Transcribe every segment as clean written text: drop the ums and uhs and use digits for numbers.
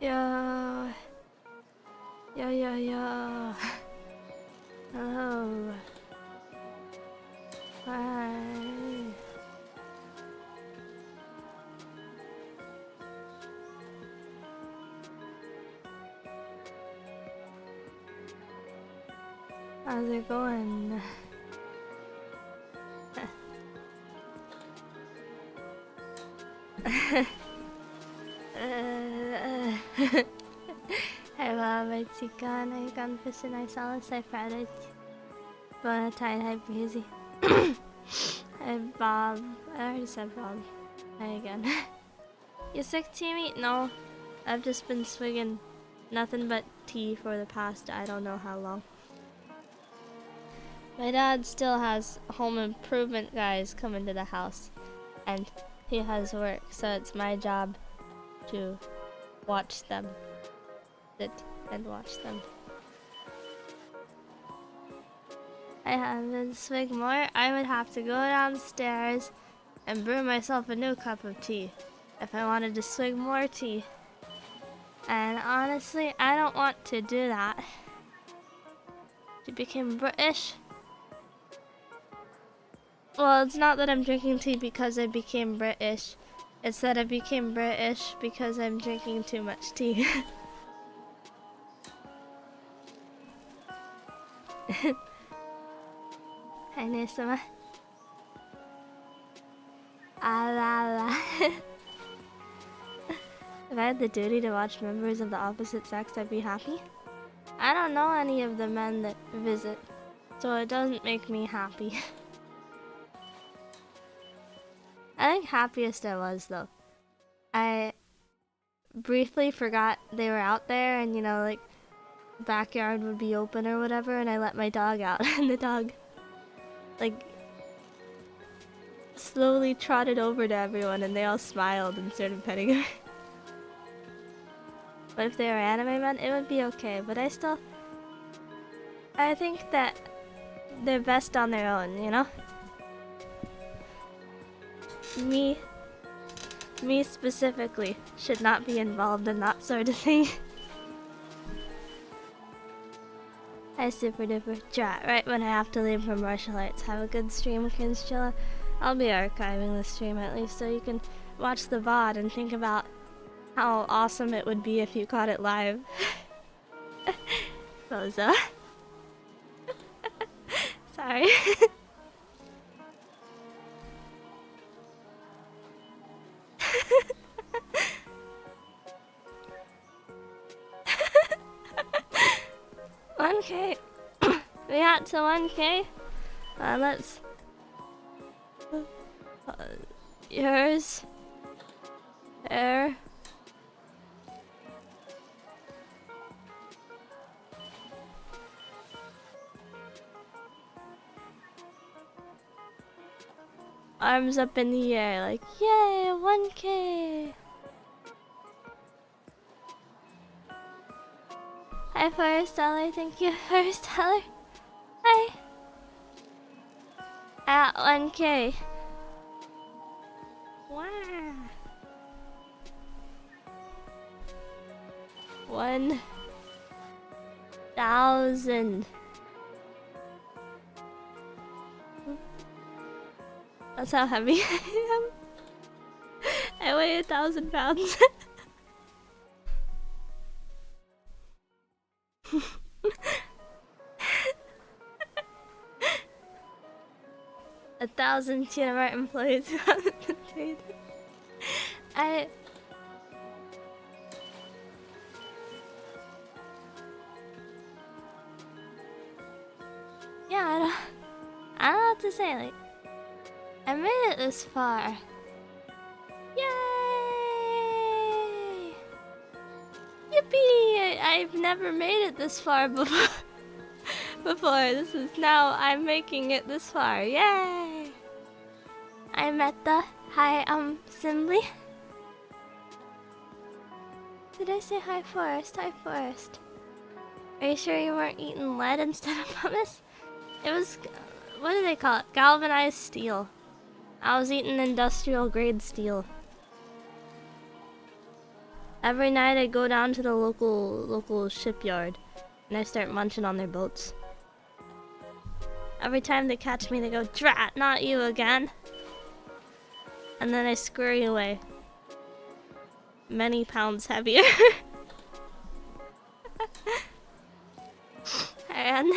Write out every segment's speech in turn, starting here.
Yo. Yo, yo, yo. Hello. Hi. How's it going? Hey Bob, it's Ikan. I can fish and I saw this. I found it. But hi Breezy. Hey Bob. I already said Bob. Hi again. You sick, Timmy? No. I've just been swigging nothing but tea for the past I don't know how long. My dad still has home improvement guys coming to the house. And he has work, so it's my job to watch them. Sit and watch them. I haven't swig more. I would have to go downstairs and brew myself a new cup of tea if I wanted to swig more tea. And honestly, I don't want to do that. To become British. Well, it's not that I'm drinking tea because I became British. It's that I became British because I'm drinking too much tea. Hi, Nisama. Ala. If I had the duty to watch members of the opposite sex, I'd be happy. I don't know any of the men that visit, so it doesn't make me happy. I think happiest I was, though. I briefly forgot they were out there and, you know, like, backyard would be open or whatever, and I let my dog out, and the dog, like, slowly trotted over to everyone, and they all smiled and started petting her. But if they were anime men, it would be okay, but I think that they're best on their own, you know? Me specifically should not be involved in that sort of thing. I super duper chat right when I have to leave for martial arts. Have a good stream, Kinschilla. I'll be archiving the stream at least so you can watch the VOD and think about how awesome it would be if you caught it live. Bozo. Sorry. $1K. We got to 1K. Let's. Yours. There. Arms up in the air, like, yay, 1K. Hi, Forest Dollar. Thank you, Forest Dollar. Hi. At 1K. Wow. 1,000. That's how heavy I am. I weigh 1,000 pounds. A 1,000 Tina Mart employees who haven't been paid. Yeah, I don't know what to say, like, I made it this far. Yay! Yippee! I've never made it this far before. This is now I'm making it this far. Yay! I met the Simly. Did I say hi, Forest? Hi, Forest. Are you sure you weren't eating lead instead of pumice? It was, what do they call it? Galvanized steel. I was eating industrial grade steel. Every night I go down to the local shipyard and I start munching on their boats. Every time they catch me, they go, "Drat, not you again." And then I scurry away. Many pounds heavier. And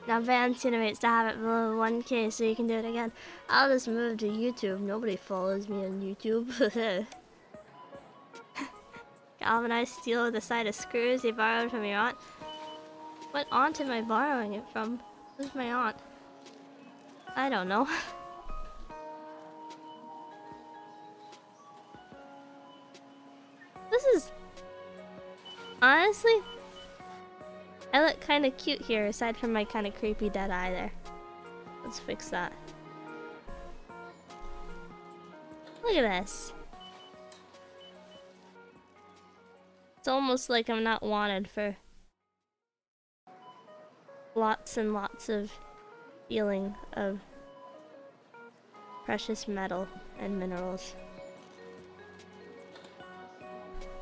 now ban Cinemates to have it below 1K so you can do it again. I'll just move to YouTube. Nobody follows me on YouTube. Galvanized steel with a side of screws you borrowed from your aunt. What aunt am I borrowing it from? Who's my aunt? I don't know. This is... Honestly, I look kind of cute here, aside from my kind of creepy dead eye there. Let's fix that. Look at this. It's almost like I'm not wanted for lots and lots of feeling of precious metal and minerals.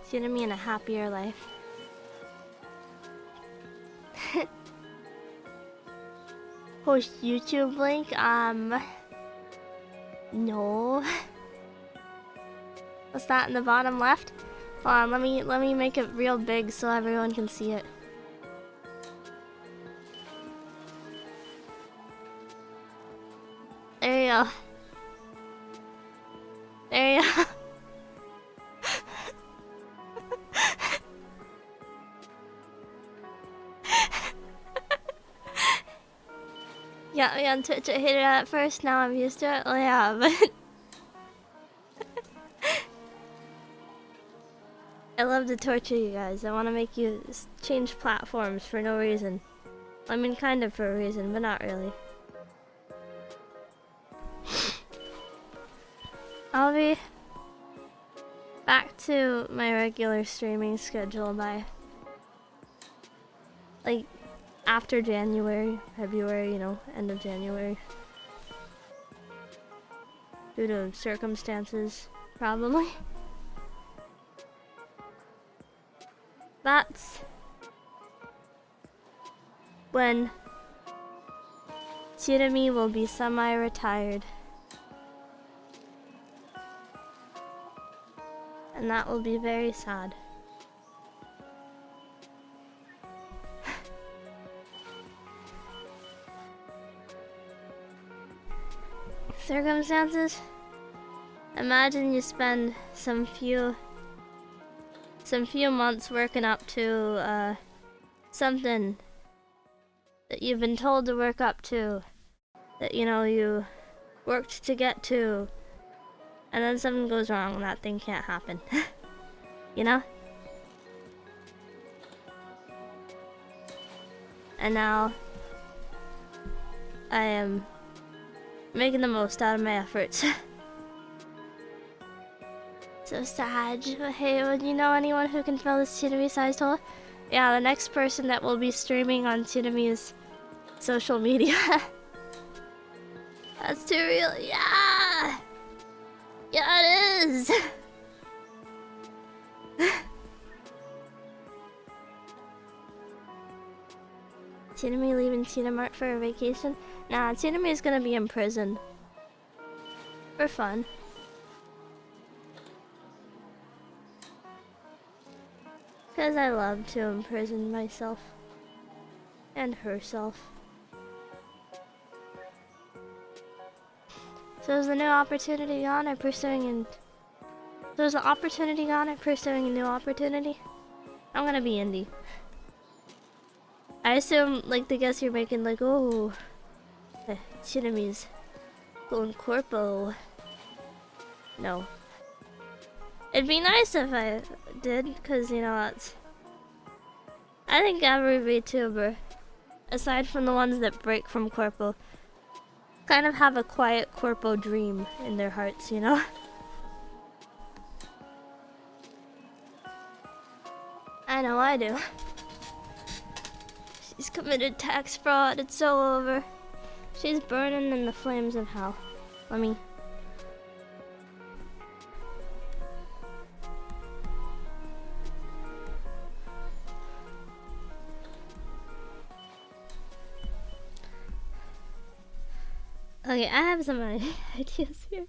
It's gonna be in a happier life. Post YouTube link? No. What's that in the bottom left? Hold on, let me make it real big so everyone can see it. There you go. There you go. Got me on Twitch, I hated it at first, now I'm used to it. Well, yeah, but I love to torture you guys. I want to make you change platforms for no reason. I mean, kind of for a reason, but not really. I'll be back to my regular streaming schedule by, like, after January, February, you know, end of January. Due to circumstances, probably. That's when Chirumi will be semi-retired. And that will be very sad. Circumstances? Imagine you spend some few months working up to something that you've been told to work up to, that you know you worked to get to, and then something goes wrong and that thing can't happen. You know? And now I am making the most out of my efforts. So sad. Hey, would you know anyone who can fill this Tsunami-sized hole? Yeah, the next person that will be streaming on Tsunami's social media. That's too real. Yeah! Yeah, it is! Tsunami leaving Tsunamart for a vacation? Nah, Tsunami is gonna be in prison. For fun. Because I love to imprison myself. And herself. So is the new opportunity gone or pursuing an... So is the opportunity gone or pursuing a new opportunity? I'm gonna be indie. I assume, like, the guess you're making, like, oh... Tsunami's going corpo. No. It'd be nice if I did, because, you know, that's... I think every VTuber, aside from the ones that break from corpo, kind of have a quiet corpo dream in their hearts, you know? I know I do. She's committed tax fraud, it's so over. She's burning in the flames of hell. Let me Okay, I have some ideas here.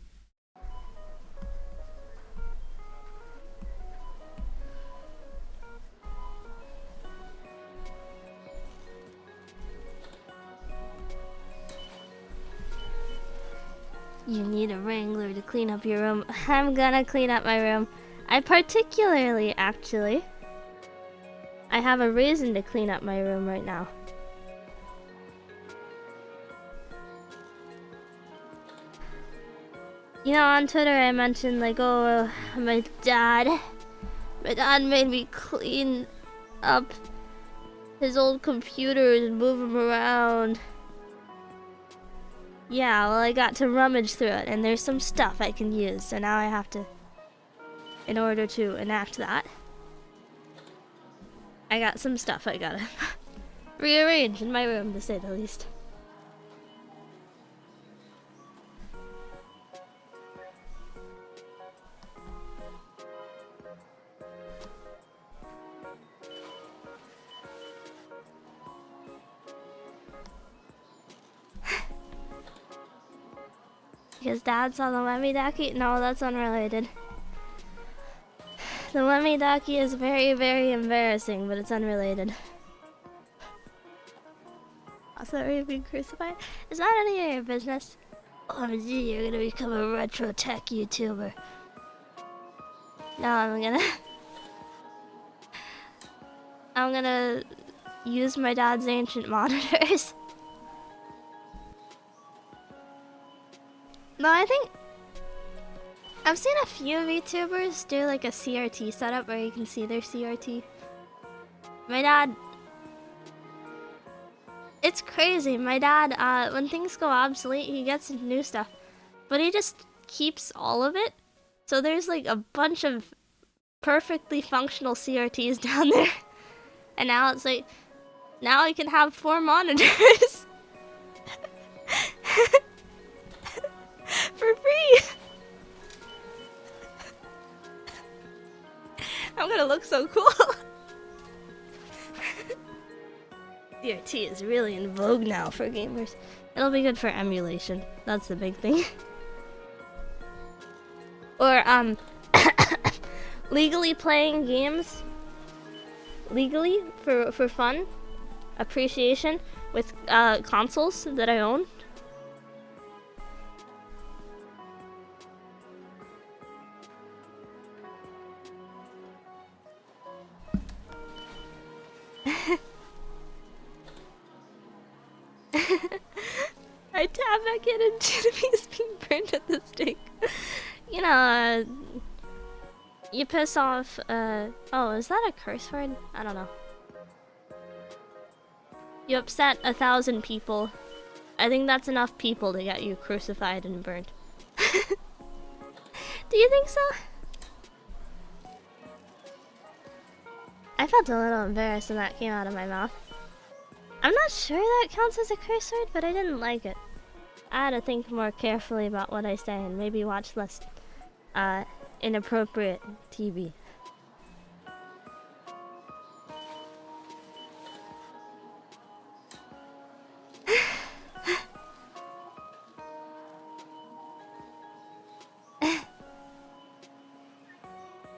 You need a wrangler to clean up your room. I'm gonna clean up my room. I particularly, actually, I have a reason to clean up my room right now. You know, on Twitter I mentioned like, oh, my dad made me clean up his old computers and move them around. Yeah, well, I got to rummage through it, and there's some stuff I can use, so now I have to, in order to enact that, I got some stuff I gotta rearrange in my room, to say the least. Because Dad saw the Lemmy Ducky? No, that's unrelated. The Lemmy Ducky is very, very embarrassing, but it's unrelated. Also, are you being crucified? Is that any of your business? Oh, gee, you're gonna become a retro tech YouTuber. No, I'm gonna use my dad's ancient monitors. No, I think I've seen a few VTubers do like a CRT setup where you can see their CRT. My dad, it's crazy. My dad, when things go obsolete, he gets new stuff, but he just keeps all of it. So there's like a bunch of perfectly functional CRTs down there, and now it's like, now I can have 4 monitors for free. I'm gonna look so cool. CRT is really in vogue now for gamers. It'll be good for emulation. That's the big thing. Or, legally playing games. Legally, for fun. Appreciation. With, consoles that I own. I tap back in and Genevieve is being burned at the stake. You know, you piss off, oh, is that a curse word? I don't know. You upset 1,000 people. I think that's enough people to get you crucified and burned. Do you think so? I felt a little embarrassed when that came out of my mouth. I'm not sure that counts as a curse word, but I didn't like it. I had to think more carefully about what I say and maybe watch less inappropriate TV.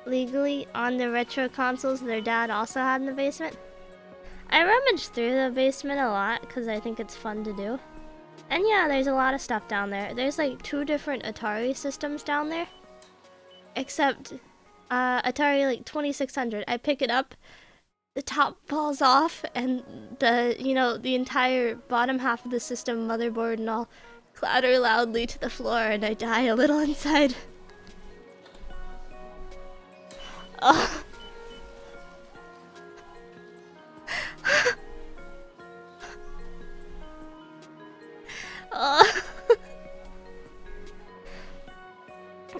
Legally, on the retro consoles their dad also had in the basement. I rummage through the basement a lot because I think it's fun to do. And yeah, there's a lot of stuff down there. There's like 2 different Atari systems down there. Except Atari like 2600. I pick it up, the top falls off, and the entire bottom half of the system, motherboard and all, clatter loudly to the floor and I die a little inside. Oh.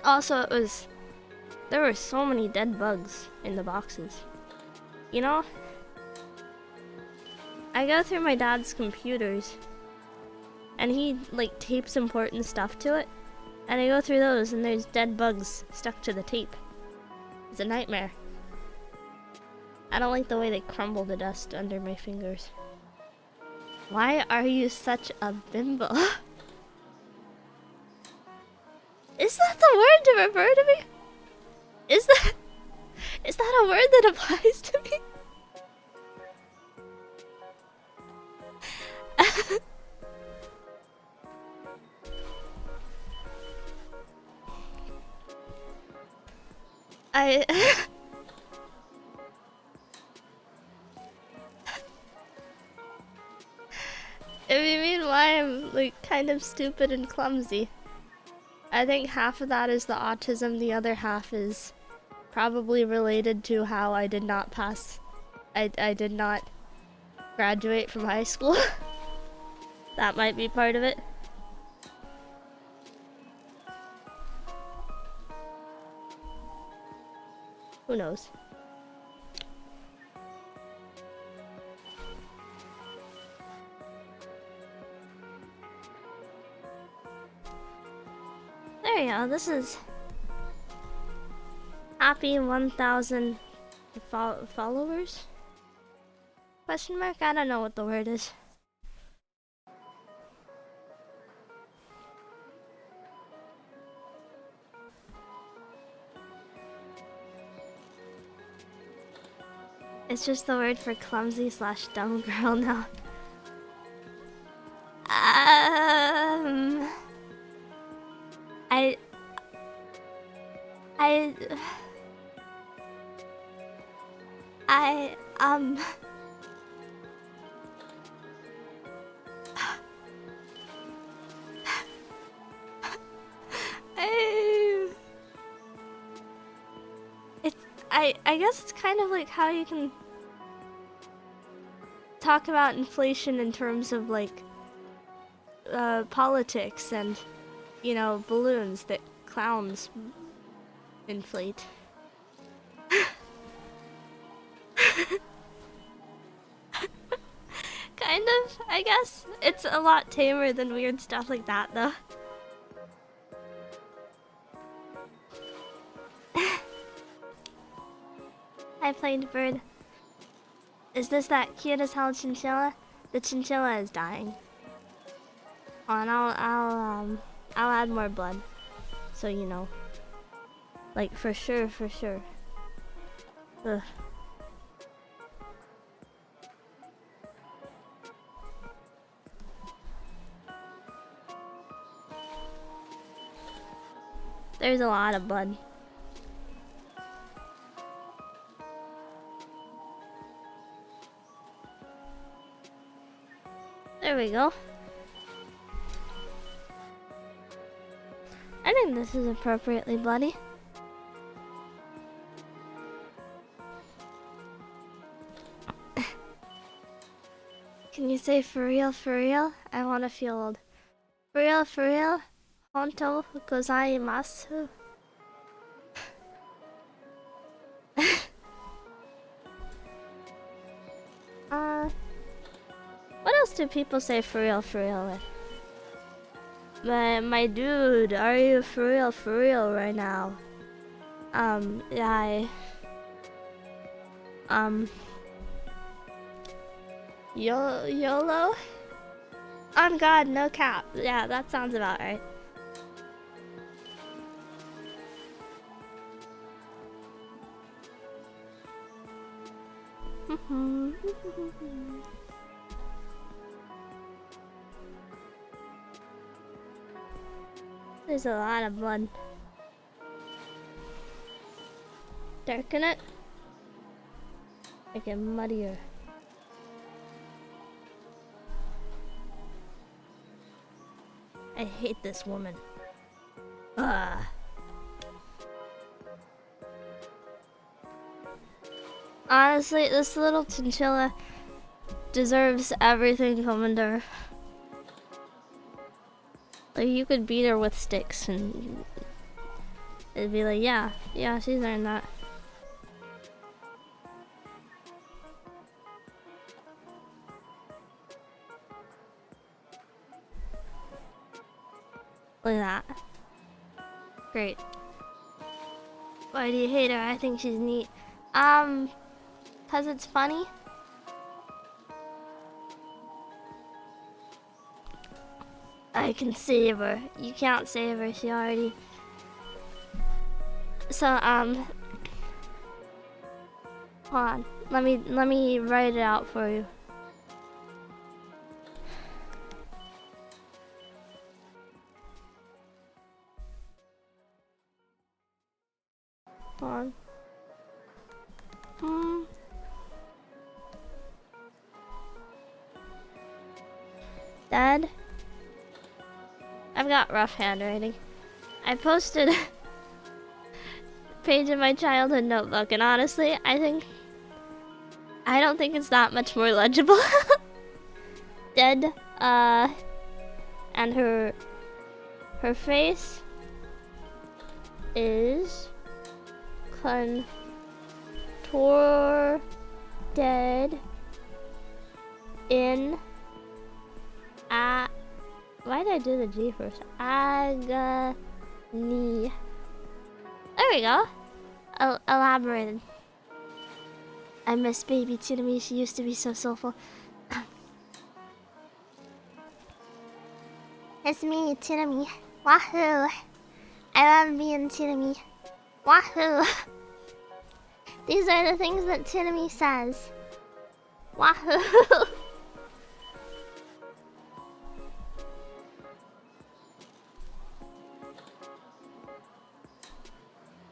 Also, there were so many dead bugs in the boxes. You know, I go through my dad's computers and he like tapes important stuff to it, and I go through those and there's dead bugs stuck to the tape. It's a nightmare. I don't like the way they crumble to dust under my fingers. Why are you such a bimbo? Is that the word to refer to me? Is that a word that applies to me? If you mean why I'm like kind of stupid and clumsy, I think half of that is the autism, the other half is probably related to how I did not pass. I did not graduate from high school. That might be part of it. Who knows? There you go, this is happy 1,000 followers? Question mark? I don't know what the word is. It's just the word for clumsy / dumb girl now. I guess it's kind of like how you can talk about inflation in terms of like politics and, you know, balloons that clowns inflate. Kind of, I guess. It's a lot tamer than weird stuff like that, though. I played bird. Is this that cute as hell chinchilla? The chinchilla is dying. Oh, and I'll add more blood, so you know. Like for sure. Ugh. There's a lot of blood. There we go. I think this is appropriately bloody. Can you say for real, for real? I wanna feel old. For real? Honto gozaimasu. What else do people say for real with? My dude, are you for real right now? Yeah, YOLO? On God, no cap. Yeah, that sounds about right. There's a lot of blood. Darken it. Make it muddier. I hate this woman. Ugh. Honestly, this little chinchilla deserves everything coming to her. Like, you could beat her with sticks and it'd be like, yeah, she's earned that. Look at that. Great. Why do you hate her? I think she's neat. 'Cause it's funny. I can save her. You can't save her. She already So hold on. Let me write it out for you. Hold on. Dad, I've got rough handwriting. I posted a page in my childhood notebook, and honestly, I don't think it's that much more legible. Dead, and her face is contorted in why did I do the G first? Agony. There we go. Elaborated. I miss baby Tsunami. She used to be so soulful. It's me, Tsunami. Wahoo! I love being Tsunami. Wahoo! These are the things that Tsunami says. Wahoo!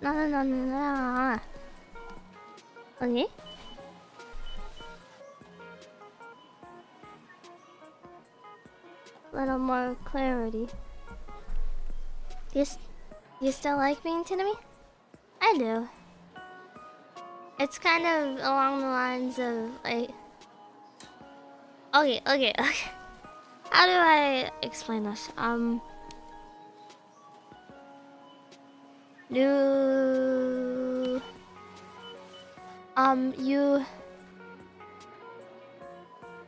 No. Okay. Little more clarity. Do you still like being Tsunami? I do. It's kind of along the lines of like. Okay. How do I explain this? You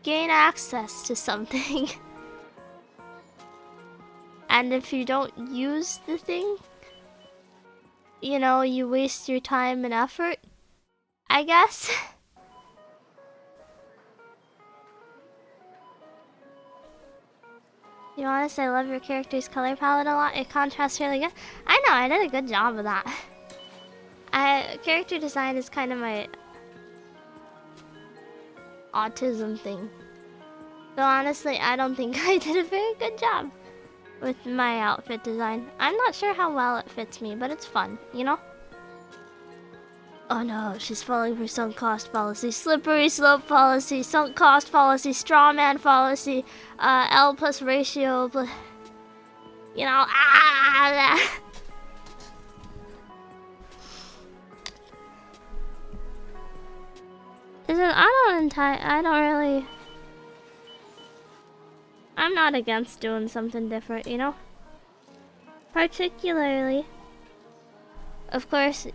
gain access to something, and if you don't use the thing, you know, you waste your time and effort, I guess. You want to say I love your character's color palette a lot? It contrasts really good. I know, I did a good job of that. Character design is kind of my autism thing. So honestly, I don't think I did a very good job with my outfit design. I'm not sure how well it fits me, but it's fun, you know? Oh no, she's falling for sunk cost fallacy, slippery slope fallacy, sunk cost fallacy, straw man fallacy, L plus ratio, you know, I'm not against doing something different, you know? Particularly, of course,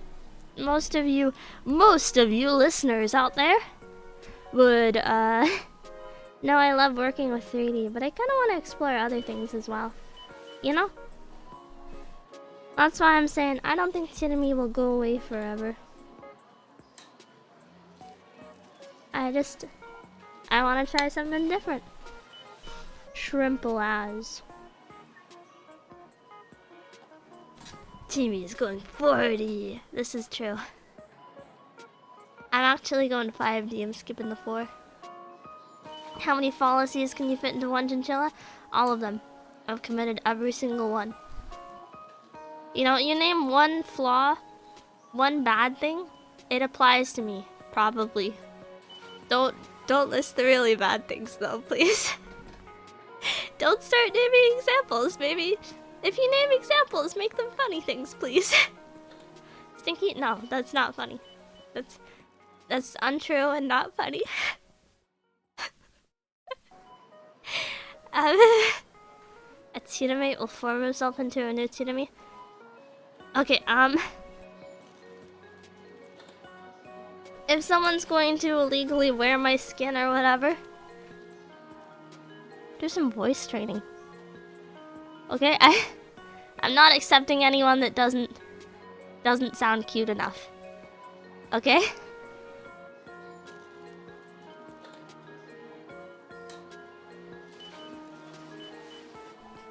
most of you listeners out there would know I love working with 3D, but I kind of want to explore other things as well, you know? That's why I'm saying I don't think Tsunami will go away forever. I want to try something different. Shrimple as. Timmy is going 40. This is true. I'm actually going 5D. I'm skipping the 4. How many fallacies can you fit into one chinchilla? All of them. I've committed every single one. You know, you name one flaw, one bad thing, it applies to me. Probably. Don't list the really bad things though, please. Don't start naming examples. Maybe if you name examples, make them funny things, please. Stinky? No, that's not funny. That's untrue and not funny. A Tsunami will form himself into a new Tsunami. Okay, if someone's going to illegally wear my skin or whatever, do some voice training. Okay, I'm not accepting anyone that doesn't sound cute enough. Okay?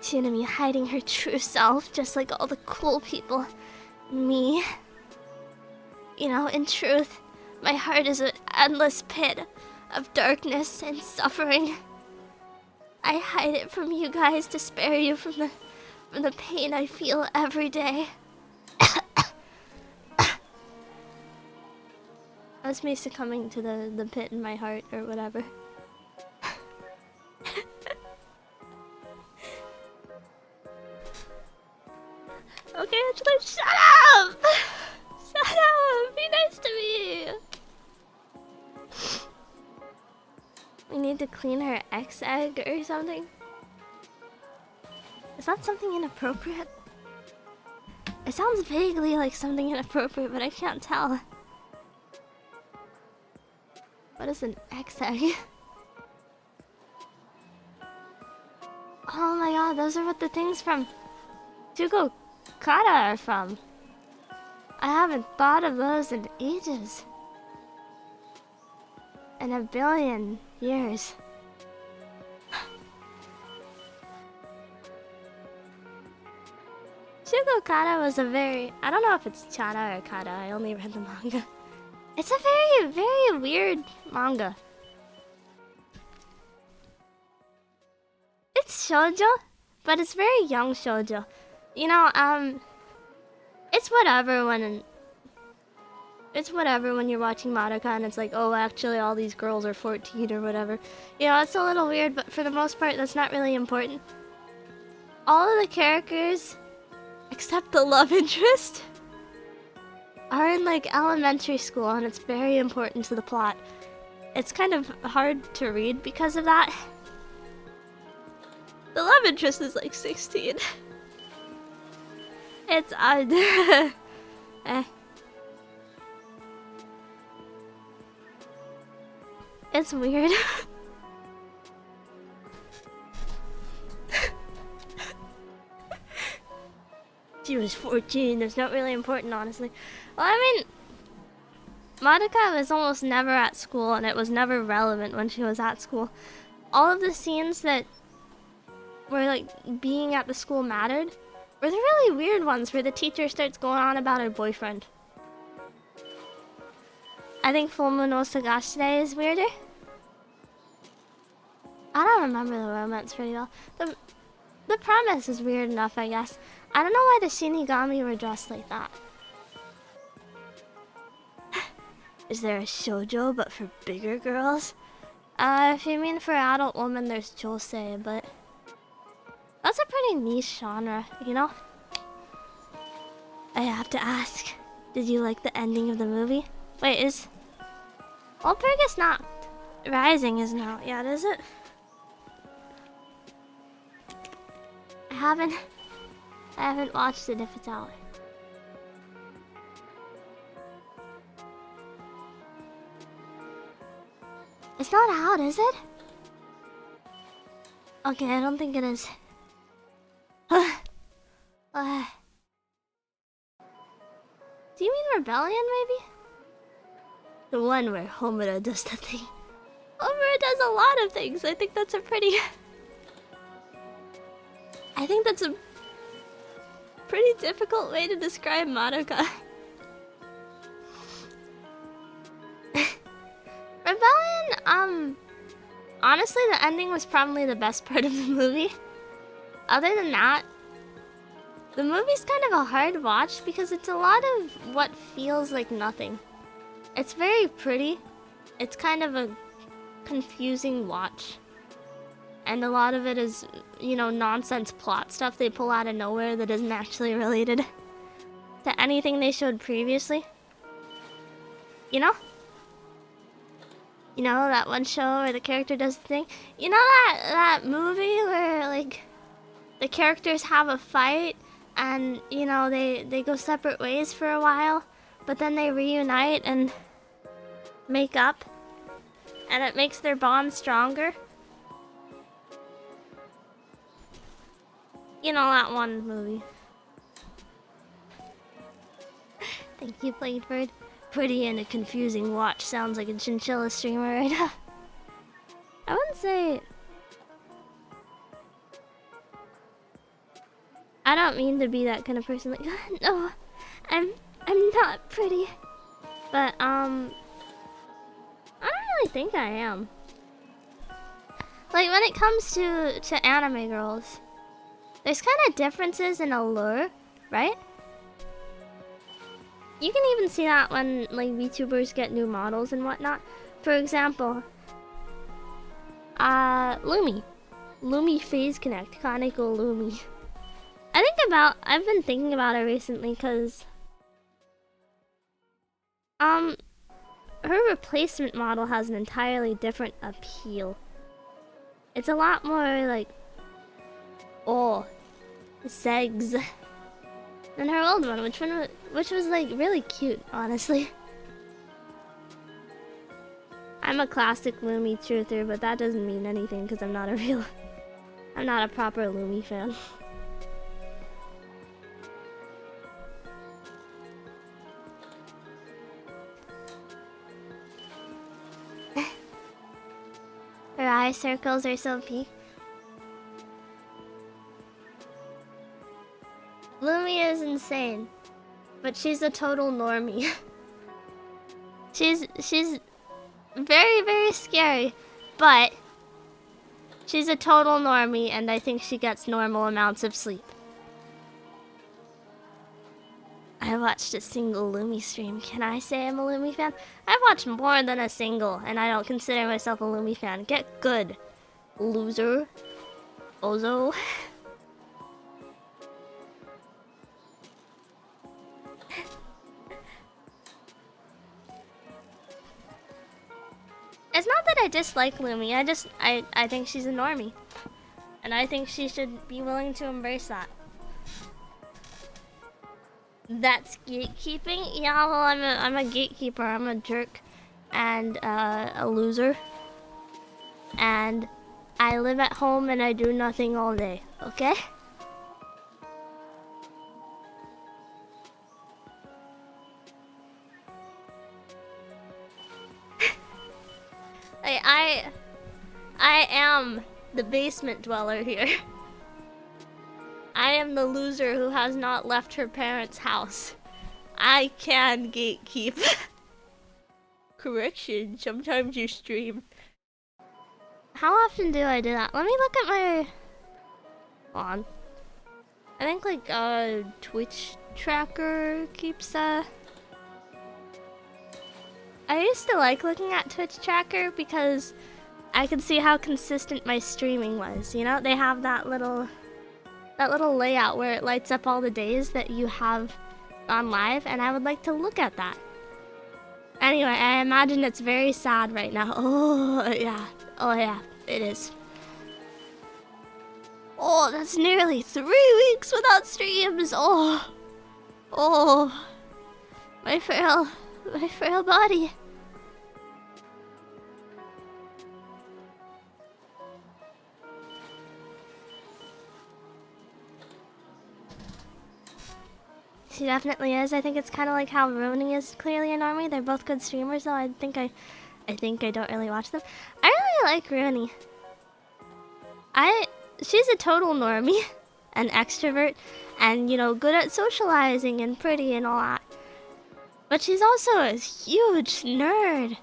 Tsunami hiding her true self, just like all the cool people. Me. You know, in truth, my heart is an endless pit of darkness and suffering. I hide it from you guys to spare you from the pain I feel every day. That's me succumbing to the pit in my heart or whatever. Okay, Angela, shut up! Shut up! Be nice to me! We need to clean her egg or something? Is that something inappropriate? It sounds vaguely like something inappropriate, but I can't tell. What is an egg? Oh my god, those are what the things from Jugo Kata are from. I haven't thought of those in ages. In a billion years. Jugo Kata was a very... I don't know if it's Chara or Kata, I only read the manga. It's a very, very weird manga. It's shoujo, but it's very young shoujo. You know, it's whatever when you're watching Madoka and it's like, oh, actually all these girls are 14 or whatever. You know, it's a little weird, but for the most part, that's not really important. All of the characters, except the love interest, are in like elementary school, and it's very important to the plot. It's kind of hard to read because of that. The love interest is like 16. It's It's weird. She was 14. That's not really important, honestly. Well, I mean, Madoka was almost never at school, and it was never relevant when she was at school. All of the scenes that were like being at the school mattered were the really weird ones where the teacher starts going on about her boyfriend. I think Full Moon Osagashide is weirder. I don't remember the romance pretty well. The premise is weird enough, I guess. I don't know why the Shinigami were dressed like that. Is there a shoujo but for bigger girls? If you mean for adult women, there's josei, but that's a pretty niche genre, you know? I have to ask, did you like the ending of the movie? Wait, is... Walpurg is not... Rising isn't out yet, is it? I haven't watched it if it's out. It's not out, is it? Okay, I don't think it is. Do you mean Rebellion, maybe? The one where Homura does the thing. Homura does a lot of things. I think that's a pretty difficult way to describe Madoka. Rebellion, honestly, the ending was probably the best part of the movie. Other than that, the movie's kind of a hard watch because it's a lot of what feels like nothing. It's very pretty. It's kind of a confusing watch. And a lot of it is, you know, nonsense plot stuff they pull out of nowhere that isn't actually related to anything they showed previously. You know? You know, that one show where the character does the thing? You know that movie where, like, the characters have a fight and, you know, they go separate ways for a while, but then they reunite and make up, and it makes their bond stronger? You know, that one movie. Thank you, Bladebird. Pretty and a confusing watch. Sounds like a chinchilla streamer right now. I wouldn't say... I don't mean to be that kind of person. Like, no, I'm not pretty. But I don't really think I am. Like when it comes to anime girls, there's kind of differences in allure, right? You can even see that when like VTubers get new models and whatnot. For example, Lumi Phase Connect, Kaneko Lumi. I've been thinking about it recently because her replacement model has an entirely different appeal. It's a lot more like, oh, segs than her old one, which was like really cute, honestly. I'm a classic Lumi truther, but that doesn't mean anything because I'm not a proper Lumi fan. Her eye circles are so pink. Lumi is insane, but she's a total normie. she's very, very scary, but she's a total normie, and I think she gets normal amounts of sleep. I watched a single Lumi stream. Can I say I'm a Lumi fan? I've watched more than a single, and I don't consider myself a Lumi fan. Get good, loser. Ozo. It's not that I dislike Lumi, I think she's a normie. And I think she should be willing to embrace that. That's gatekeeping? Yeah, well, I'm a gatekeeper. I'm a jerk and a loser. And I live at home and I do nothing all day, okay? I am the basement dweller here. I am the loser who has not left her parents' house. I can gatekeep. Correction, sometimes you stream. How often do I do that? Let me look at my... Hold on. I think like Twitch tracker keeps I used to like looking at Twitch tracker because I could see how consistent my streaming was. You know, they have that little layout where it lights up all the days that you have gone live, and I would like to look at that. Anyway, I imagine it's very sad right now. Oh yeah, it is. Oh, that's nearly 3 weeks without streams. Oh, my frail body. She definitely is. I think it's kind of like how Rooney is clearly a normie. They're both good streamers, though. I think I don't really watch them. I really like Rooney. She's a total normie, an extrovert, and you know, good at socializing and pretty and all that. But she's also a huge nerd.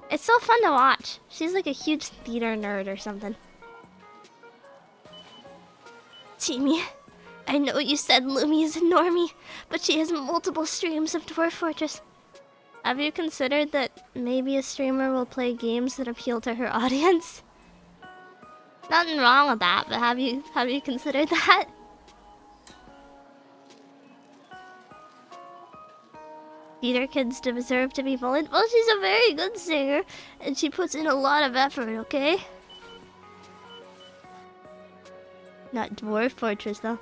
It's so fun to watch. She's like a huge theater nerd or something. Teamy, I know you said Lumi is a normie, but she has multiple streams of Dwarf Fortress. Have you considered that maybe a streamer will play games that appeal to her audience? Nothing wrong with that, but have you considered that? Theater kids deserve to be bullied? Well, she's a very good singer, and she puts in a lot of effort, okay? Not Dwarf Fortress, though.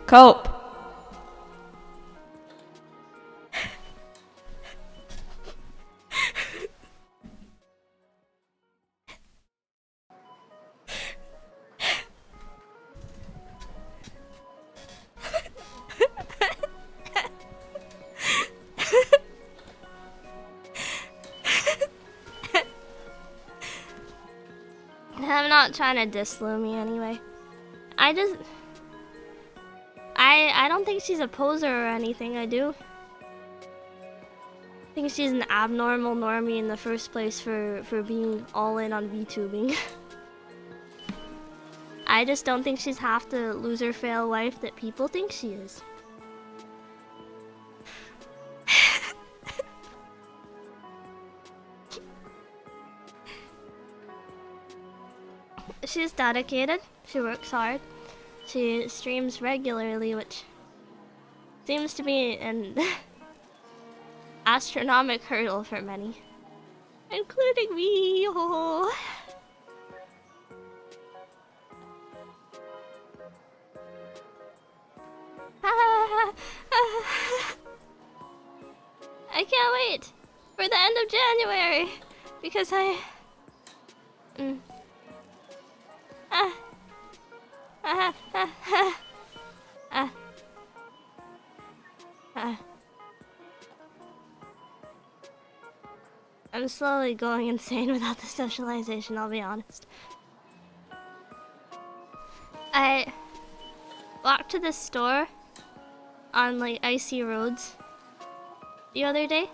Cope. I'm not trying to diss Lumi anyway. I I don't think she's a poser or anything, I do. I think she's an abnormal normie in the first place for being all in on VTubing. I just don't think she's half the loser fail wife that people think she is. She's dedicated, she works hard, she streams regularly, which seems to be an astronomical hurdle for many, including me. Oh. I can't wait for the end of January because I'm slowly going insane without the socialization, I'll be honest. I walked to the store on like icy roads the other day,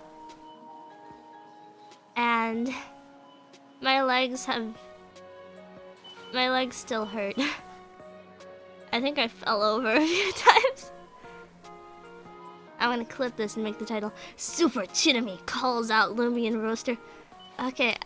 and my legs still hurt. I think I fell over a few times. I'm gonna clip this and make the title Super Chinami calls out Lumi and Roaster. Okay.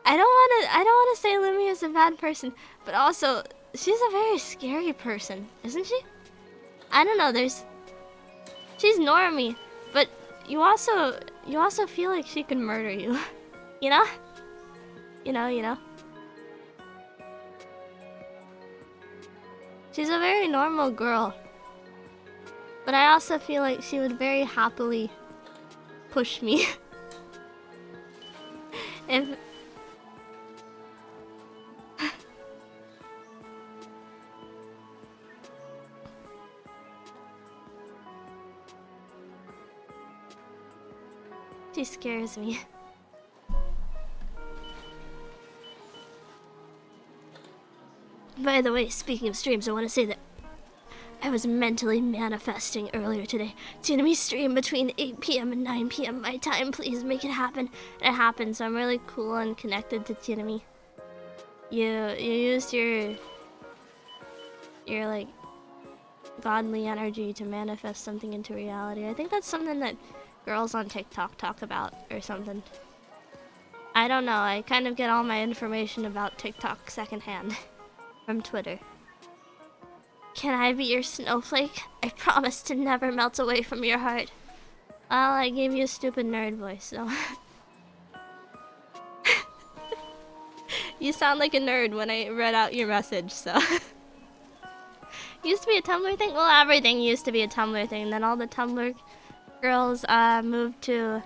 I don't wanna say Lumi is a bad person, but also she's a very scary person, isn't she? I don't know, she's normie, but you also feel like she could murder you. You know? You know. She's a very normal girl, but I also feel like she would very happily push me if she scares me. By the way, speaking of streams, I want to say that I was mentally manifesting earlier today. Chinami stream between 8 p.m. and 9 p.m. my time. Please make it happen. And it happened, so I'm really cool and connected to Chinami. You used your like godly energy to manifest something into reality. I think that's something that girls on TikTok talk about or something. I don't know. I kind of get all my information about TikTok secondhand. From Twitter. Can I be your snowflake? I promise to never melt away from your heart. Well, I gave you a stupid nerd voice, so... You sound like a nerd when I read out your message, so... Used to be a Tumblr thing? Well, everything used to be a Tumblr thing. Then all the Tumblr girls moved to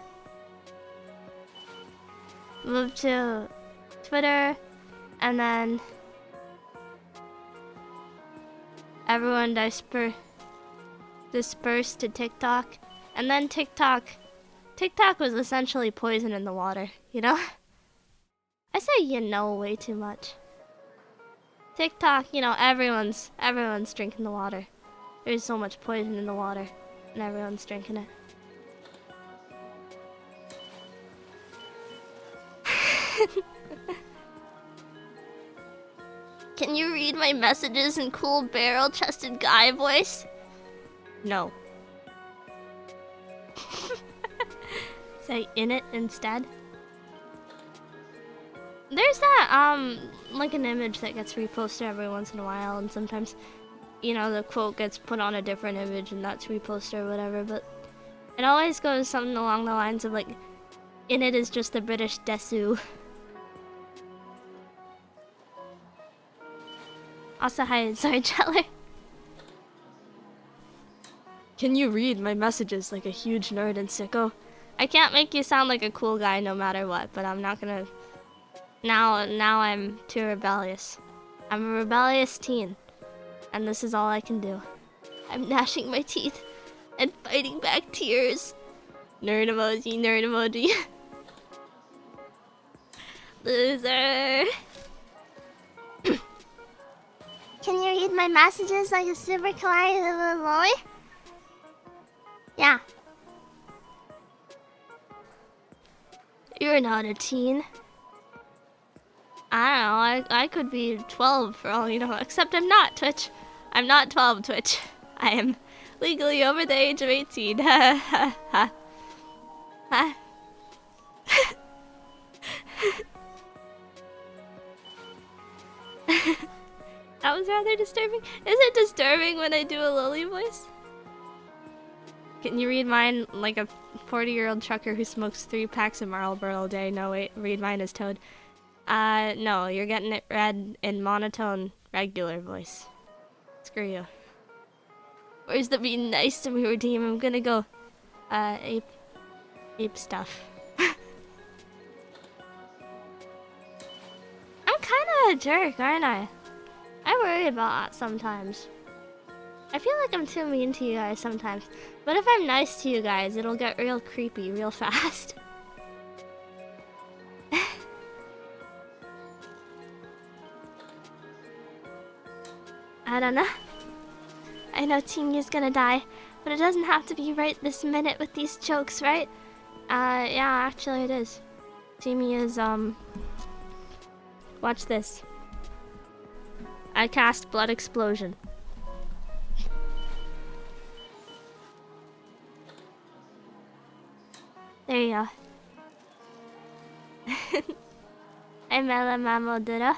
Twitter, and then... everyone dispersed to TikTok, and then TikTok was essentially poison in the water, you know? I say you know way too much. TikTok, you know, everyone's drinking the water. There's so much poison in the water, and everyone's drinking it. Can you read my messages in cool barrel-chested guy voice? No. Say in it instead. There's that, like an image that gets reposted every once in a while, and sometimes, you know, the quote gets put on a different image and that's reposted or whatever, but it always goes something along the lines of, like, in it is just the British Desu. Also, hi, sorry, Cheller. Can you read my messages like a huge nerd and sicko? I can't make you sound like a cool guy no matter what, but I'm not gonna... Now I'm too rebellious. I'm a rebellious teen, and this is all I can do. I'm gnashing my teeth and fighting back tears. Nerd emoji, nerd emoji. Loser. Can you read my messages like a super kawaii little boy? Yeah. You're not a teen. I don't know, I could be 12 for all you know, except I'm not, Twitch. I'm not 12, Twitch. I am legally over the age of 18. Ha ha ha. Ha. That was rather disturbing. Is it disturbing when I do a lily voice? Can you read mine like a 40-year-old trucker who smokes 3 packs of Marlboro a day? No, wait, read mine as Toad. No, you're getting it read in monotone, regular voice. Screw you. Where's the being nice to me redeem? I'm gonna go, ape stuff. I'm kinda a jerk, aren't I? I worry about that sometimes. I feel like I'm too mean to you guys sometimes. But if I'm nice to you guys, it'll get real creepy real fast. I don't know. I know Tingy's gonna die, but it doesn't have to be right this minute with these jokes, right? Yeah, actually it is. Timmy is, watch this. I cast Blood Explosion. There you go. I'm Ella Mamodura.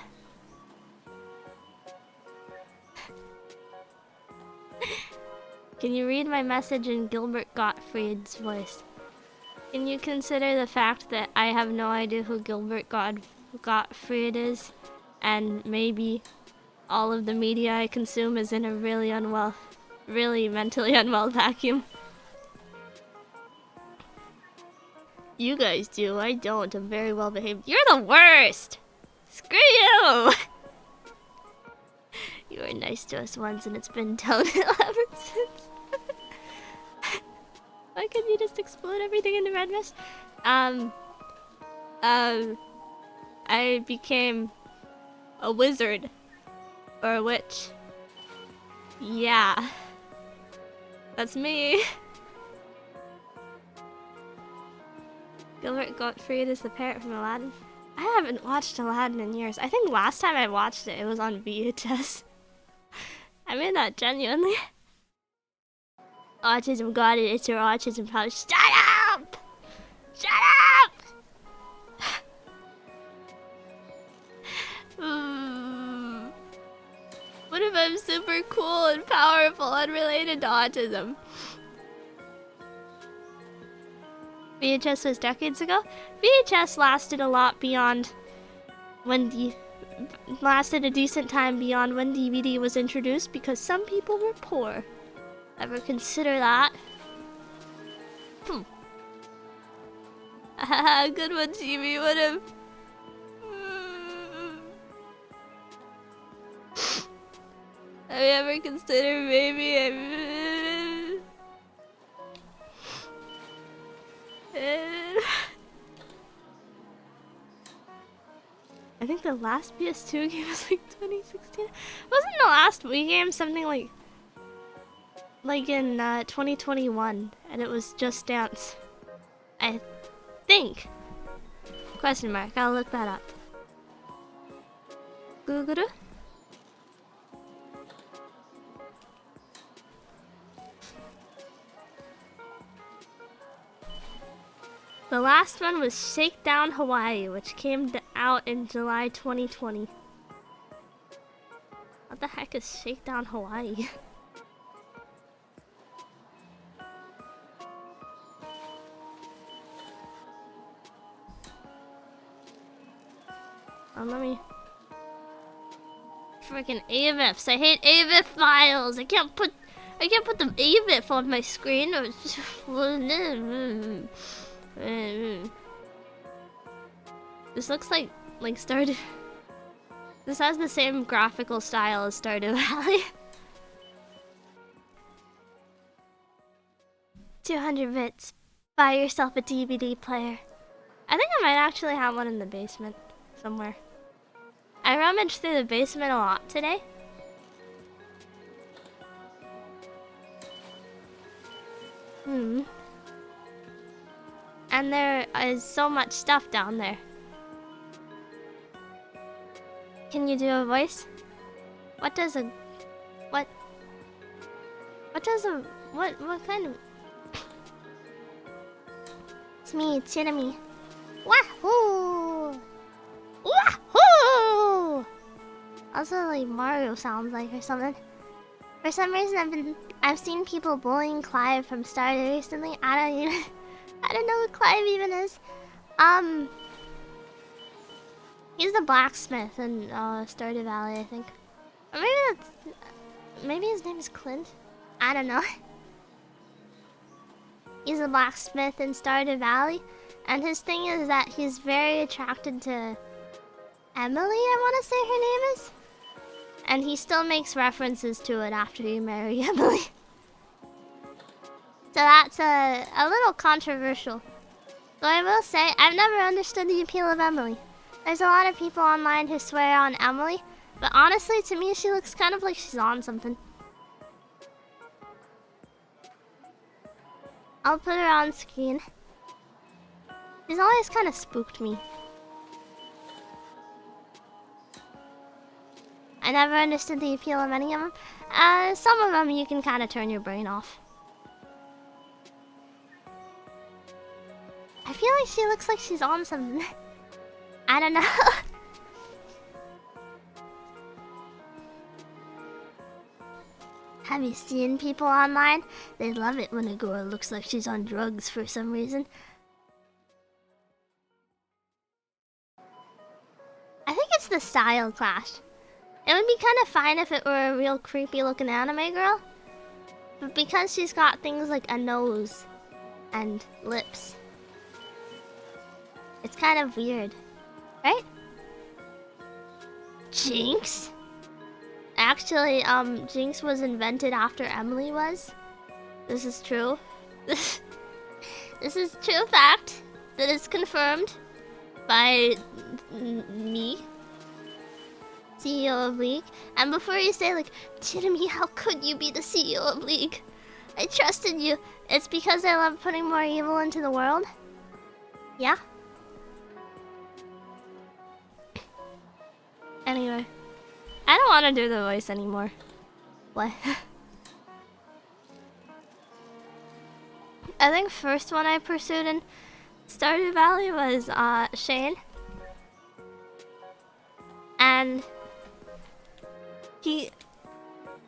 Can you read my message in Gilbert Gottfried's voice? Can you consider the fact that I have no idea who Gilbert Gottfried is, and maybe all of the media I consume is in a really mentally unwell vacuum? You guys do, I don't. I'm very well behaved. You're the worst! Screw you! You were nice to us once and it's been downhill ever since. Why couldn't you just explode everything into red mist? I became a wizard. Or a witch. Yeah. That's me. Gilbert Gottfried is the parrot from Aladdin. I haven't watched Aladdin in years. I think last time I watched it, it was on VHS. I mean that genuinely. Autism got it, it's your autism problem. Shut up! Shut up! What if I'm super cool and powerful, unrelated to autism? VHS was decades ago. VHS lasted a lot beyond when lasted a decent time beyond when DVD was introduced because some people were poor. Ever consider that? Good one, TV. What if? Have you ever considered maybe? I think the last PS2 game was like 2016. Wasn't the last Wii game something like in 2021, and it was Just Dance? I think. Question mark. I'll look that up. Google. The last one was Shakedown Hawaii, which came out in July 2020. What the heck is Shakedown Hawaii? Let me... Freaking AVIFs. I hate AVIF files. I can't put the AVIF on my screen. This looks like Stardew. This has the same graphical style as Stardew Valley. 200 bits. Buy yourself a DVD player. I think I might actually have one in the basement. somewhere. I rummaged through the basement a lot today. And there is so much stuff down there. Can you do a voice? What does a... What does a... What kind of... It's me, it's Chinami. Wahoo! Wahoo! Also like Mario sounds like or something. For some reason I've seen people bullying Clive from Stardew recently. I don't know what Clive even is. He's the blacksmith in Stardew Valley, I think. Or maybe his name is Clint. I don't know. He's a blacksmith in Stardew Valley, and his thing is that he's very attracted to Emily, I want to say her name is. And he still makes references to it after you marry Emily. So that's a little controversial. Though I will say, I've never understood the appeal of Emily. There's a lot of people online who swear on Emily, but honestly, to me, she looks kind of like she's on something. I'll put her on screen. She's always kind of spooked me. I never understood the appeal of any of them. Some of them you can kind of turn your brain off. I feel like she looks like she's on something. I don't know. Have you seen people online? They love it when a girl looks like she's on drugs for some reason. I think it's the style clash. It would be kind of fine if it were a real creepy looking anime girl. But because she's got things like a nose and lips, it's kind of weird. Right? Jinx? Actually, Jinx was invented after Emily was. This is true. This is true fact that is confirmed by me, CEO of League. And before you say like, Chinami, how could you be the CEO of League? I trusted you. It's because I love putting more evil into the world. Yeah? Anyway, I don't want to do the voice anymore. What? I think first one I pursued in Stardew Valley was Shane. And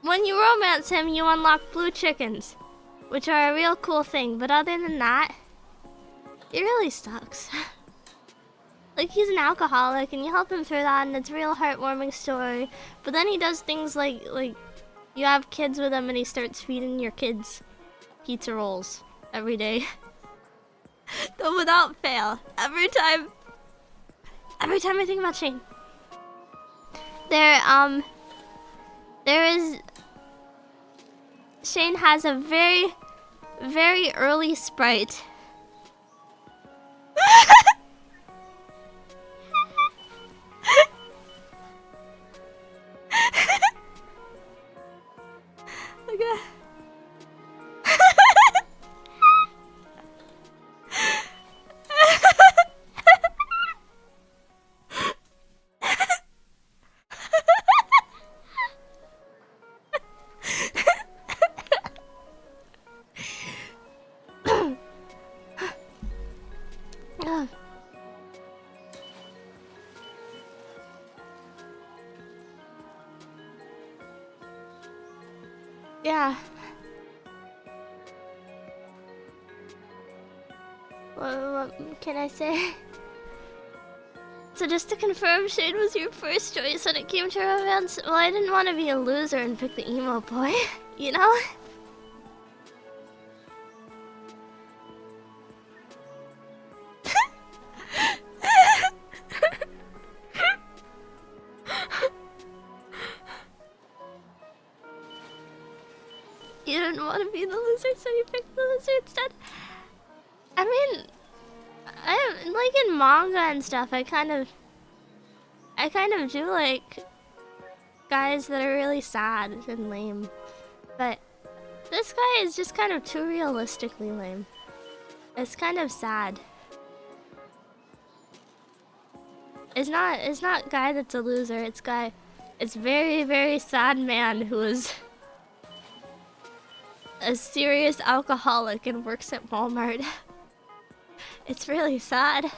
when you romance him, you unlock blue chickens, which are a real cool thing. But other than that, it really sucks. Like, he's an alcoholic, and you help him through that, and it's a real heartwarming story. But then he does things like you have kids with him, and he starts feeding your kids pizza rolls every day. Though without fail, every time I think about Shane, Shane has a very, very early sprite. Okay. Yeah. What can I say? So just to confirm, Shane was your first choice when it came to romance? Well, I didn't want to be a loser and pick the emo boy, you know? You didn't want to be the loser, so you picked the loser instead. I mean, like in manga and stuff, I kind of I kind of do like guys that are really sad and lame. But this guy is just kind of too realistically lame. It's kind of sad. It's not guy that's a loser, it's very, very sad man who is a serious alcoholic and works at Walmart. It's really sad.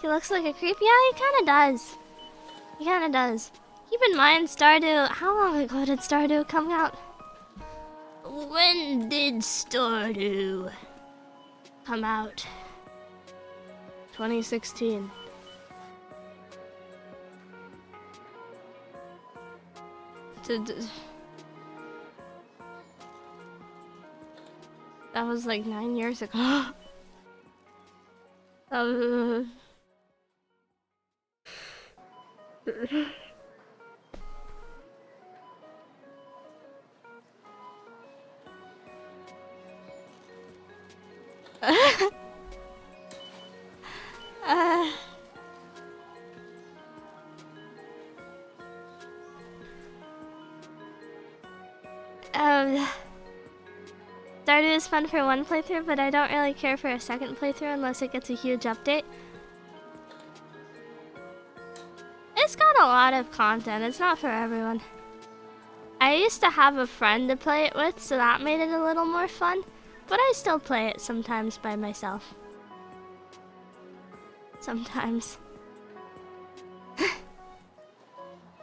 He looks like a creep. Yeah, he kinda does. He kinda does. Keep in mind, Stardew, how long ago did Stardew come out? When did Stardew come out? 2016. That was like 9 years ago. Stardew is fun for one playthrough, but I don't really care for a second playthrough unless it gets a huge update. It's got a lot of content, it's not for everyone. I used to have a friend to play it with, so that made it a little more fun, but I still play it sometimes by myself. Sometimes.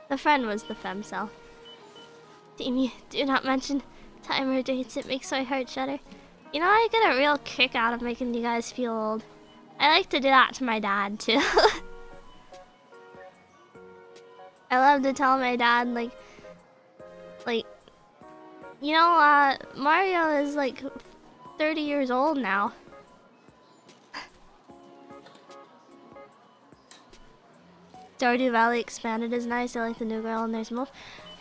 The friend was the femcel. Teamy, do not mention timer dates, it makes my heart shudder. You know, I get a real kick out of making you guys feel old. I like to do that to my dad, too. I love to tell my dad, like, you know, Mario is like 30 years old now. Stardew Valley Expanded is nice. I like the new girl and there's Wolf.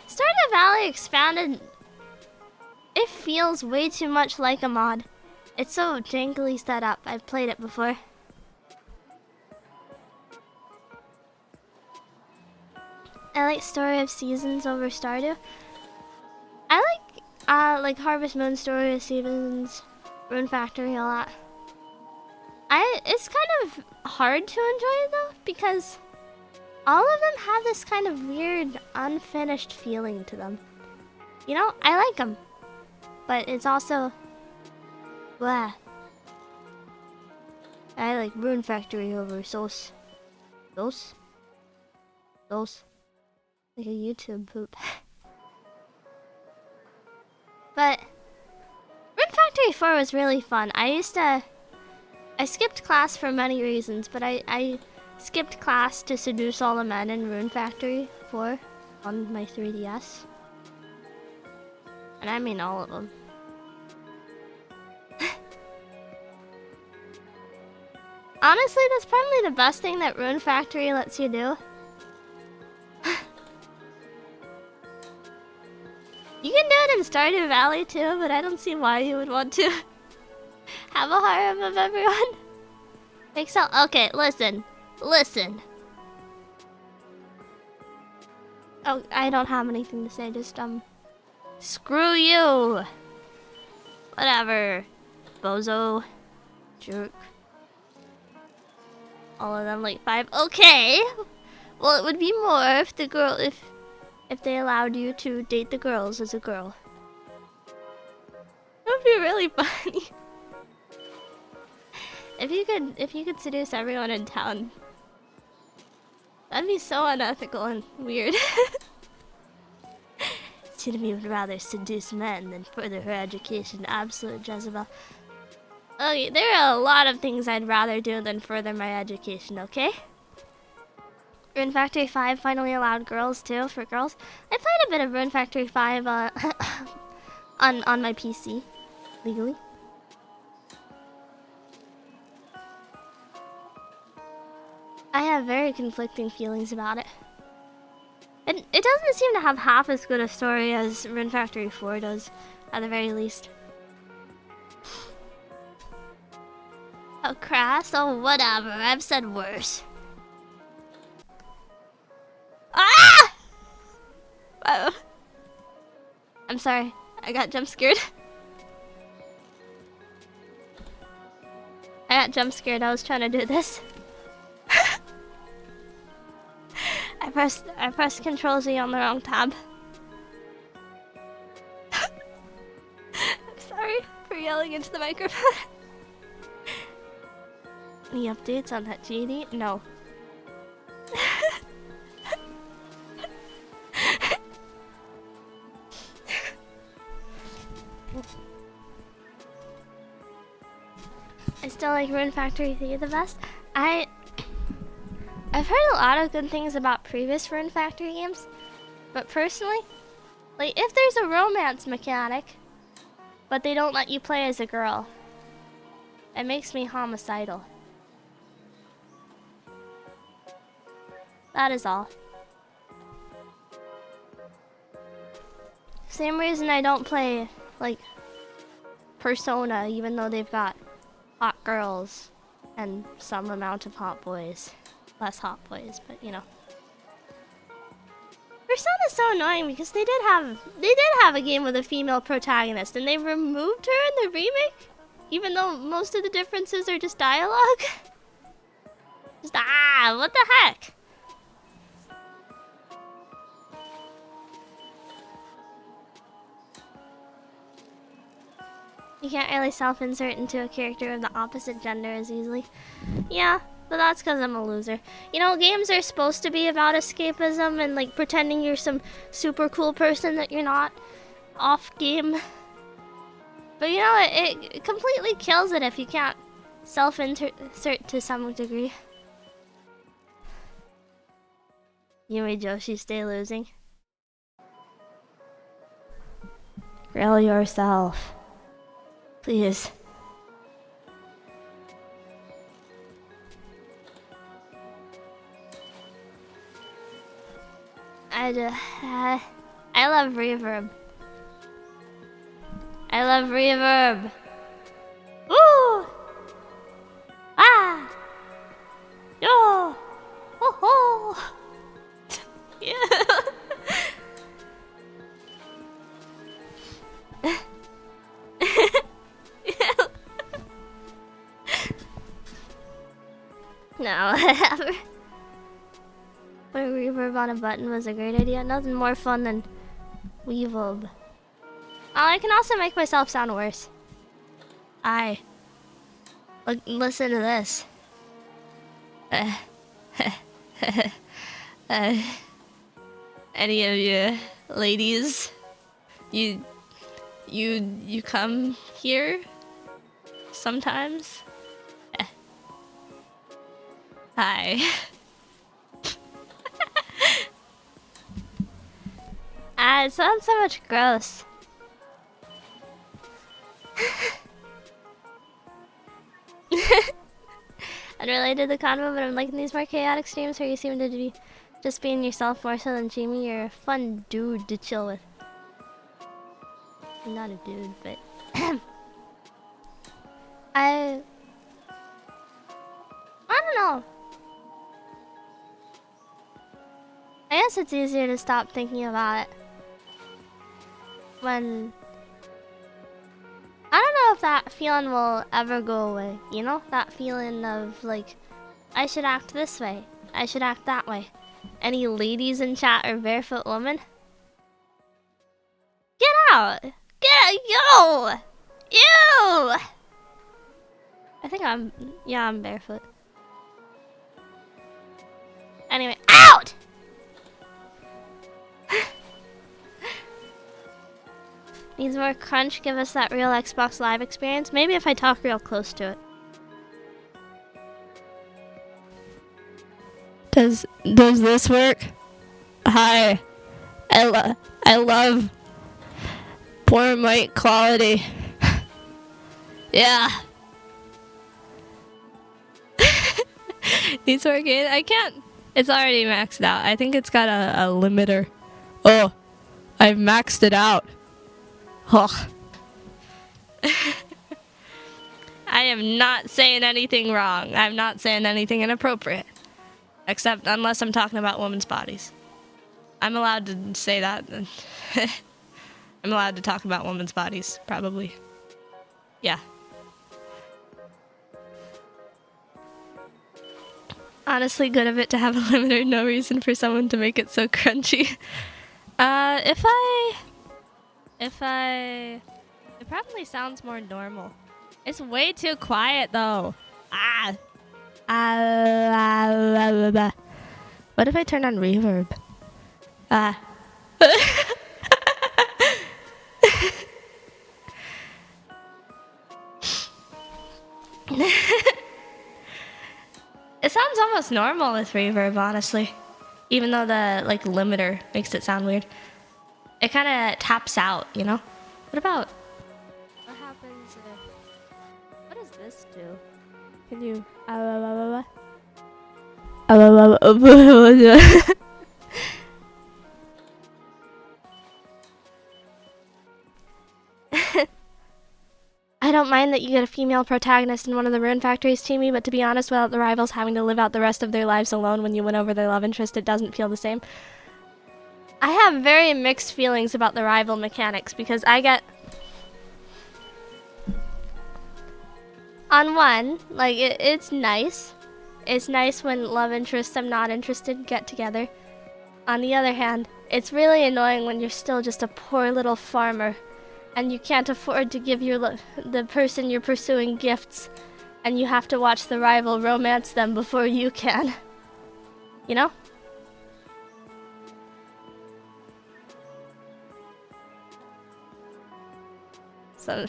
Stardew Valley Expanded, it feels way too much like a mod. It's so jangly set up. I've played it before. I like Story of Seasons over Stardew. I like Harvest Moon, Story of Seasons, Rune Factory a lot. It's kind of hard to enjoy though, because all of them have this kind of weird, unfinished feeling to them. You know, I like them, but it's also, blah. I like Rune Factory over Sos. Like a YouTube poop. But Rune Factory 4 was really fun. I skipped class for many reasons, but I skipped class to seduce all the men in Rune Factory 4 on my 3DS. And I mean all of them. Honestly, that's probably the best thing that Rune Factory lets you do. You can do it in Stardew Valley too, but I don't see why you would want to have a harem of everyone. Okay, listen. Oh, I don't have anything to say, just screw you. Whatever. Bozo. Jerk. All of them like 5. Okay. Well, it would be more if the girl, if they allowed you to date the girls as a girl. That would be really funny. If you could seduce everyone in town. That'd be so unethical and weird. Chinami would rather seduce men than further her education. Absolute Jezebel. Okay, there are a lot of things I'd rather do than further my education, okay? Rune Factory 5 finally allowed girls too, for girls. I played a bit of Rune Factory 5 on my PC, legally. I have very conflicting feelings about it. It doesn't seem to have half as good a story as Rune Factory 4 does, at the very least. Oh, crass? Oh, whatever. I've said worse. Ah! Oh. I'm sorry. I got jump scared. I got jump scared. I was trying to do this. I pressed Control Z on the wrong tab. I'm sorry for yelling into the microphone. Any updates on that GD? No. I still like Rune Factory 3 the best. I've heard a lot of good things about previous Rune Factory games, but personally, like if there's a romance mechanic, but they don't let you play as a girl, it makes me homicidal. That is all. Same reason I don't play, like, Persona, even though they've got hot girls and some amount of hot boys. Less hot boys, but you know. Persona's so annoying because they did have a game with a female protagonist and they removed her in the remake, even though most of the differences are just dialogue. Just what the heck? You can't really self-insert into a character of the opposite gender as easily. Yeah, but that's because I'm a loser. You know, games are supposed to be about escapism and like pretending you're some super cool person that you're not off-game. But you know, it completely kills it if you can't self-insert to some degree. Yumi Joshi, stay losing. Grill yourself. Please. I love reverb. I love reverb. Woo! Ah! Yo! Ho ho! Yeah. No, putting reverb on a button was a great idea. Nothing more fun than Weevob. Oh, I can also make myself sound worse. Listen to this. Any of you ladies, you come here sometimes? Hi. It sounds so much gross. Unrelated to the convo, but I'm liking these more chaotic streams where you seem to be just being yourself more so than Jamie. You're a fun dude to chill with. I'm not a dude, but I don't know. I guess it's easier to stop thinking about it when I don't know if that feeling will ever go away, you know? That feeling of like, I should act this way, I should act that way. Any ladies in chat are barefoot woman? Get out! Get out! Yo! Ew! I think I'm barefoot. Anyway, out! Needs more crunch, give us that real Xbox Live experience. Maybe if I talk real close to it. Does this work? Hi. I love poor mic quality. Yeah. Needs working. I can't. It's already maxed out. I think it's got a limiter. Oh, I've maxed it out. Oh. I am not saying anything wrong. I'm not saying anything inappropriate. Except unless I'm talking about women's bodies. I'm allowed to say that. I'm allowed to talk about women's bodies, probably. Yeah. Honestly, good of it to have a limiter. No reason for someone to make it so crunchy. It probably sounds more normal. It's way too quiet, though. What if I turn on reverb? It sounds almost normal with reverb, honestly. Even though the, like, limiter makes it sound weird. It kind of taps out, you know? What about... What happens if... What does this do? Can you... I don't mind that you get a female protagonist in one of the Rune Factories, Teamy, but to be honest, without the rivals having to live out the rest of their lives alone when you win over their love interest, it doesn't feel the same. I have very mixed feelings about the rival mechanics because I get... On one, like, it's nice. It's nice when love interests I'm not interested get together. On the other hand, it's really annoying when you're still just a poor little farmer and you can't afford to give the person you're pursuing gifts, and you have to watch the rival romance them before you can. You know? So,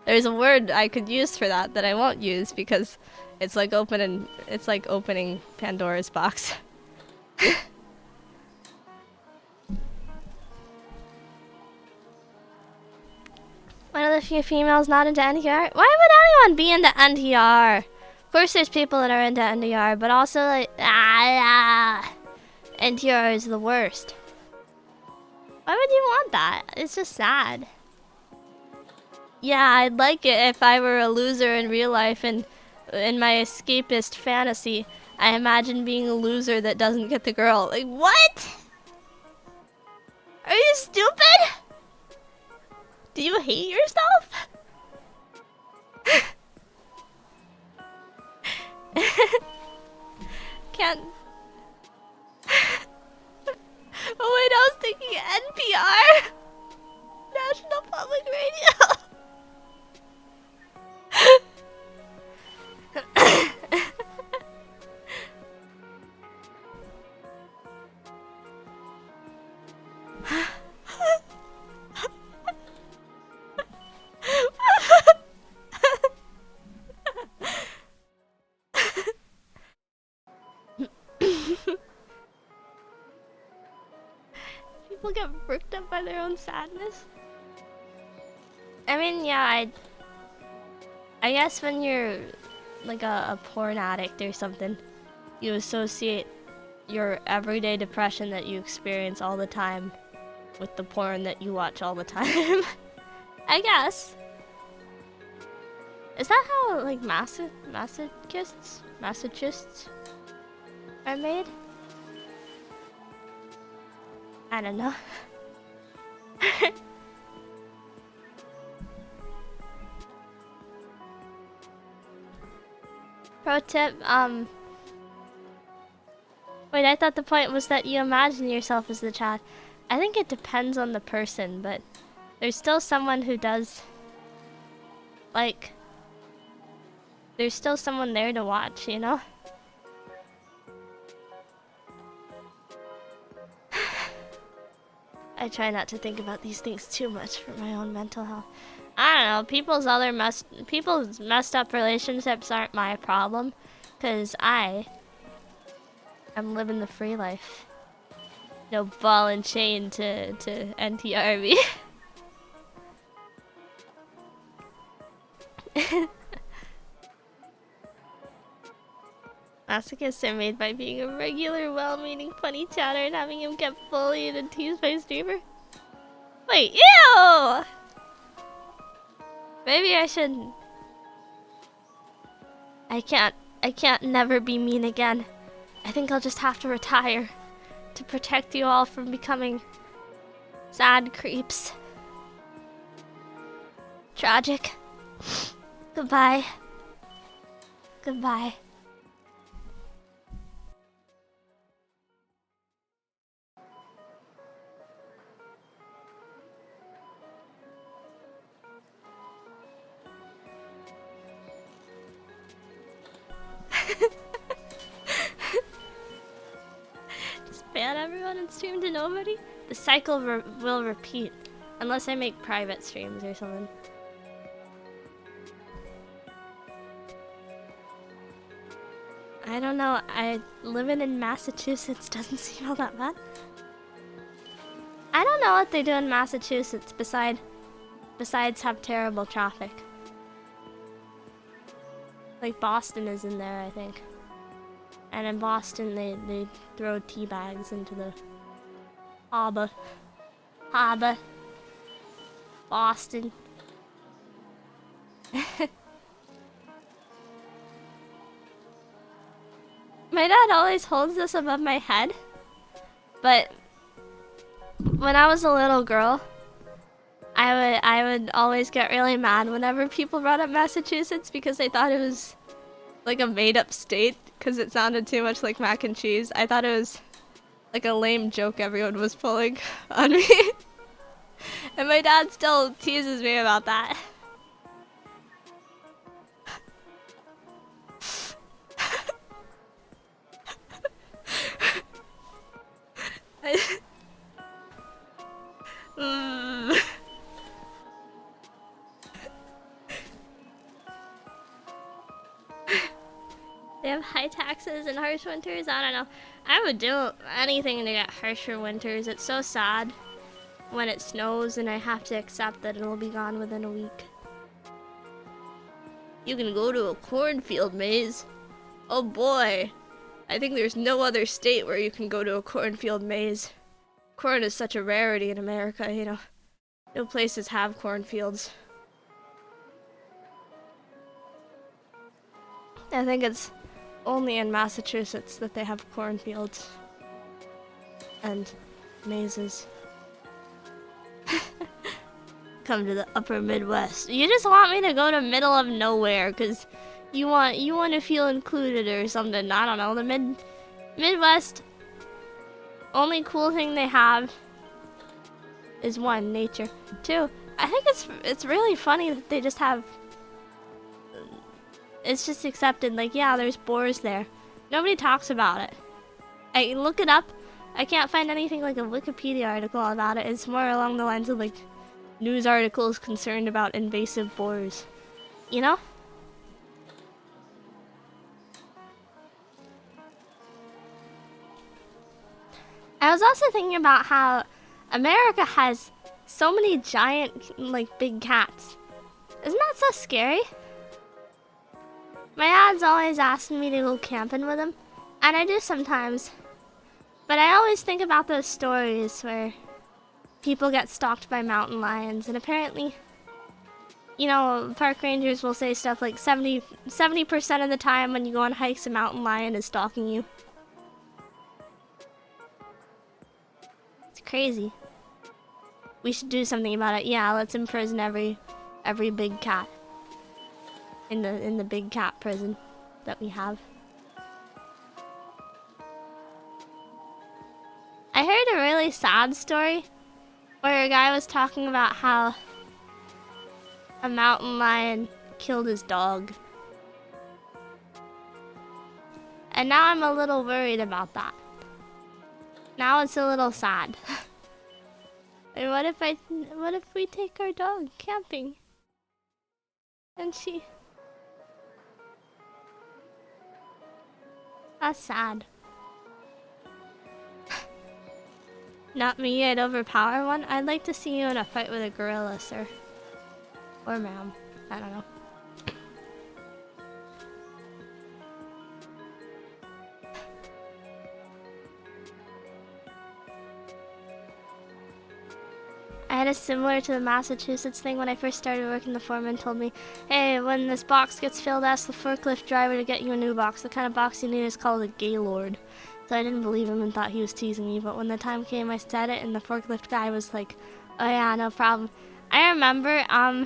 there's a word I could use for that I won't use because it's like opening Pandora's box. One of the few females not into NTR? Why would anyone be into NTR? Of course there's people that are into NTR, but also like, NTR is the worst. Why would you want that? It's just sad. Yeah, I'd like it if I were a loser in real life and in my escapist fantasy, I imagine being a loser that doesn't get the girl. Like, what? Are you stupid? Do you hate yourself? Can't... Oh wait, I was thinking NPR! National Public Radio! People get worked up by their own sadness. I mean, yeah, I guess when you're like a porn addict or something, you associate your everyday depression that you experience all the time with the porn that you watch all the time. I guess. Is that how like masochists are made? I don't know. Pro tip, wait, I thought the point was that you imagine yourself as the chat. I think it depends on the person, but there's still someone who does, like, there's still someone there to watch, you know? I try not to think about these things too much for my own mental health. I don't know, people's messed up relationships aren't my problem, 'cause I am living the free life. No ball and chain to NTRV. Masochists are made by being a regular, well-meaning, funny chatter and having him get bullied and teased by a streamer. Wait, ew! Maybe I should I can't never be mean again. I think I'll just have to retire to protect you all from becoming sad creeps. Tragic. Goodbye. Goodbye. Just ban everyone and stream to nobody? The cycle will repeat. Unless I make private streams or something. I don't know, living in Massachusetts doesn't seem all that bad. I don't know what they do in Massachusetts besides have terrible traffic. Like Boston is in there, I think. And in Boston they throw tea bags into the harbor. Harbor. Boston. My dad always holds this above my head, but when I was a little girl, I would always get really mad whenever people brought up Massachusetts because I thought it was like a made-up state because it sounded too much like mac and cheese. I thought it was like a lame joke everyone was pulling on me. And my dad still teases me about that. They have high taxes and harsh winters? I don't know. I would do anything to get harsher winters. It's so sad when it snows and I have to accept that it'll be gone within a week. You can go to a cornfield maze. Oh boy. I think there's no other state where you can go to a cornfield maze. Corn is such a rarity in America, you know. No places have cornfields. I think it's only in Massachusetts that they have cornfields and mazes. Come to the upper Midwest. You just want me to go to middle of nowhere because you want to feel included or something. I don't know. The Midwest, only cool thing they have is one, nature. Two, I think it's really funny that they just have. It's just accepted, like, yeah, there's boars there. Nobody talks about it. I look it up. I can't find anything like a Wikipedia article about it. It's more along the lines of, like, news articles concerned about invasive boars. You know? I was also thinking about how America has so many giant, like, big cats. Isn't that so scary? My dad's always asking me to go camping with him, and I do sometimes. But I always think about those stories where people get stalked by mountain lions, and apparently, you know, park rangers will say stuff like 70% of the time when you go on hikes, a mountain lion is stalking you. It's crazy. We should do something about it. Yeah, let's imprison every big cat. In the big cat prison that we have. I heard a really sad story where a guy was talking about how a mountain lion killed his dog. And now I'm a little worried about that. Now it's a little sad. And what if we take our dog camping? And she... That's sad. Not me, I'd overpower one. I'd like to see you in a fight with a gorilla, sir. Or ma'am. I don't know. I Kind of similar to the Massachusetts thing. When I first started working, the foreman told me, hey, when this box gets filled, ask the forklift driver to get you a new box. The kind of box you need is called a Gaylord. So I didn't believe him and thought he was teasing me, but when the time came, I said it, and the forklift guy was like, oh yeah, no problem. I remember, I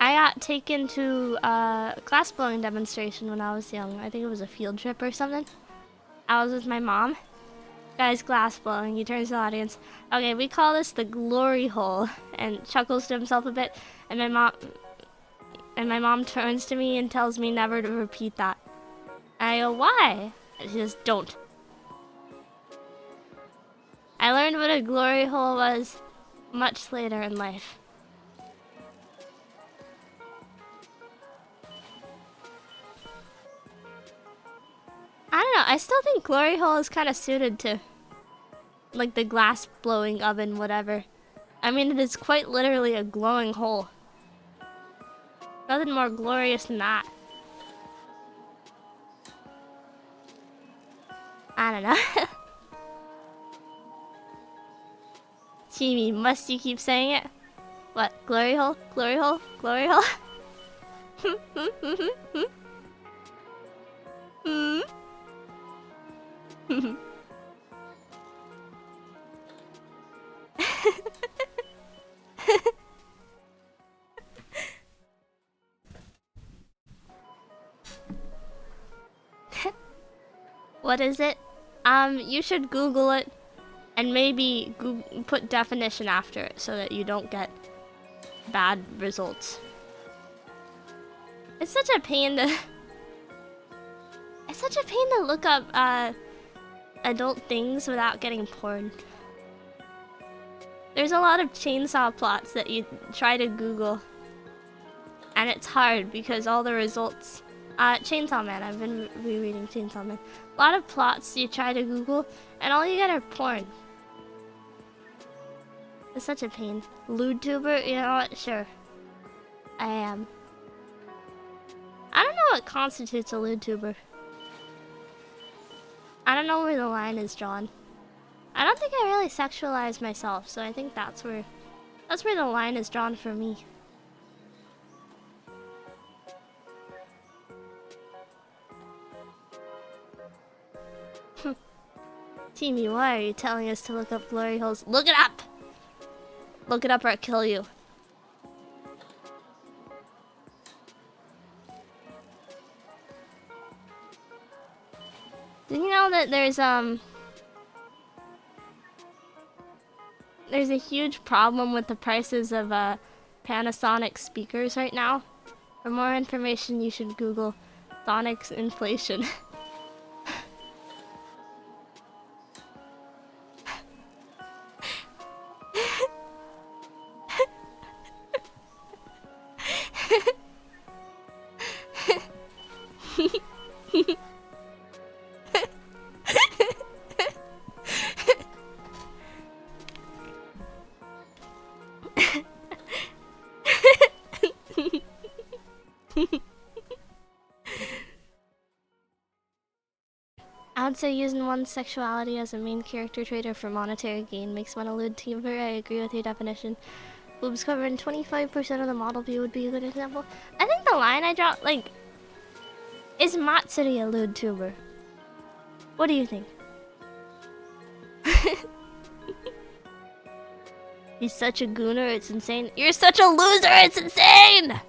got taken to a glass blowing demonstration when I was young. I think it was a field trip or something. I was with my mom. Guy's glass blowing. He turns to the audience. Okay, we call this the glory hole, and chuckles to himself a bit. And my mom turns to me and tells me never to repeat that. And I go, why? And she says, don't. I learned what a glory hole was much later in life. I don't know. I still think glory hole is kind of suited to, like, the glass blowing oven, whatever. I mean, it is quite literally a glowing hole. Nothing more glorious than that. I don't know. Jimmy, must you keep saying it? What? Glory hole? Glory hole? Glory hole? What is it? You should Google it and maybe put definition after it so that you don't get bad results. It's such a pain to it's such a pain to look up adult things without getting porn. There's a lot of chainsaw plots that you try to Google, and it's hard because all the results. Chainsaw Man. I've been rereading Chainsaw Man. A lot of plots you try to Google, and all you get are porn. It's such a pain. Lewd tuber? You know what? Sure. I am. I don't know what constitutes a lewd tuber. I don't know where the line is drawn. I don't think I really sexualize myself, so I think that's where the line is drawn for me. Teamy, why are you telling us to look up glory holes? Look it up! Look it up or I'll kill you. Did you know that there's a huge problem with the prices of Panasonic speakers right now? For more information, you should Google Sonic's inflation. I would say using one's sexuality as a main character trait or for monetary gain makes one a lewd tuber. I agree with your definition. Boobs covering 25% of the model view would be a good example. I think the line I draw, like, is Matsuri a lewd tuber? What do you think? He's such a gooner, it's insane. You're such a loser, it's insane!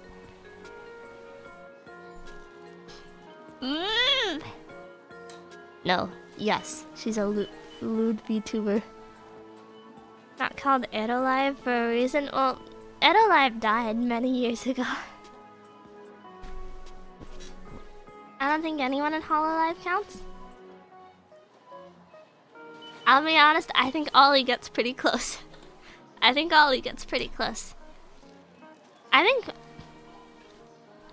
No, yes, she's a lewd VTuber. Not called Edolive for a reason. Well, Edolive died many years ago. I don't think anyone in Hololive counts. I'll be honest, I think Ollie gets pretty close. I think Ollie gets pretty close. I think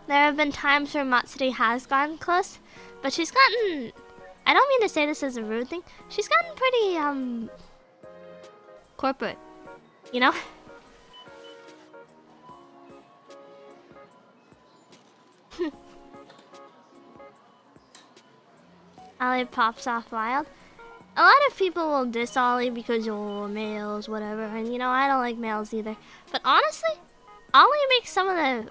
there have been times where Matsuri has gotten close, but she's gotten... I don't mean to say this as a rude thing. She's gotten pretty, corporate. You know? Ollie pops off wild. A lot of people will diss Ollie because, oh, males, whatever. And, you know, I don't like males either. But honestly, Ollie makes some of the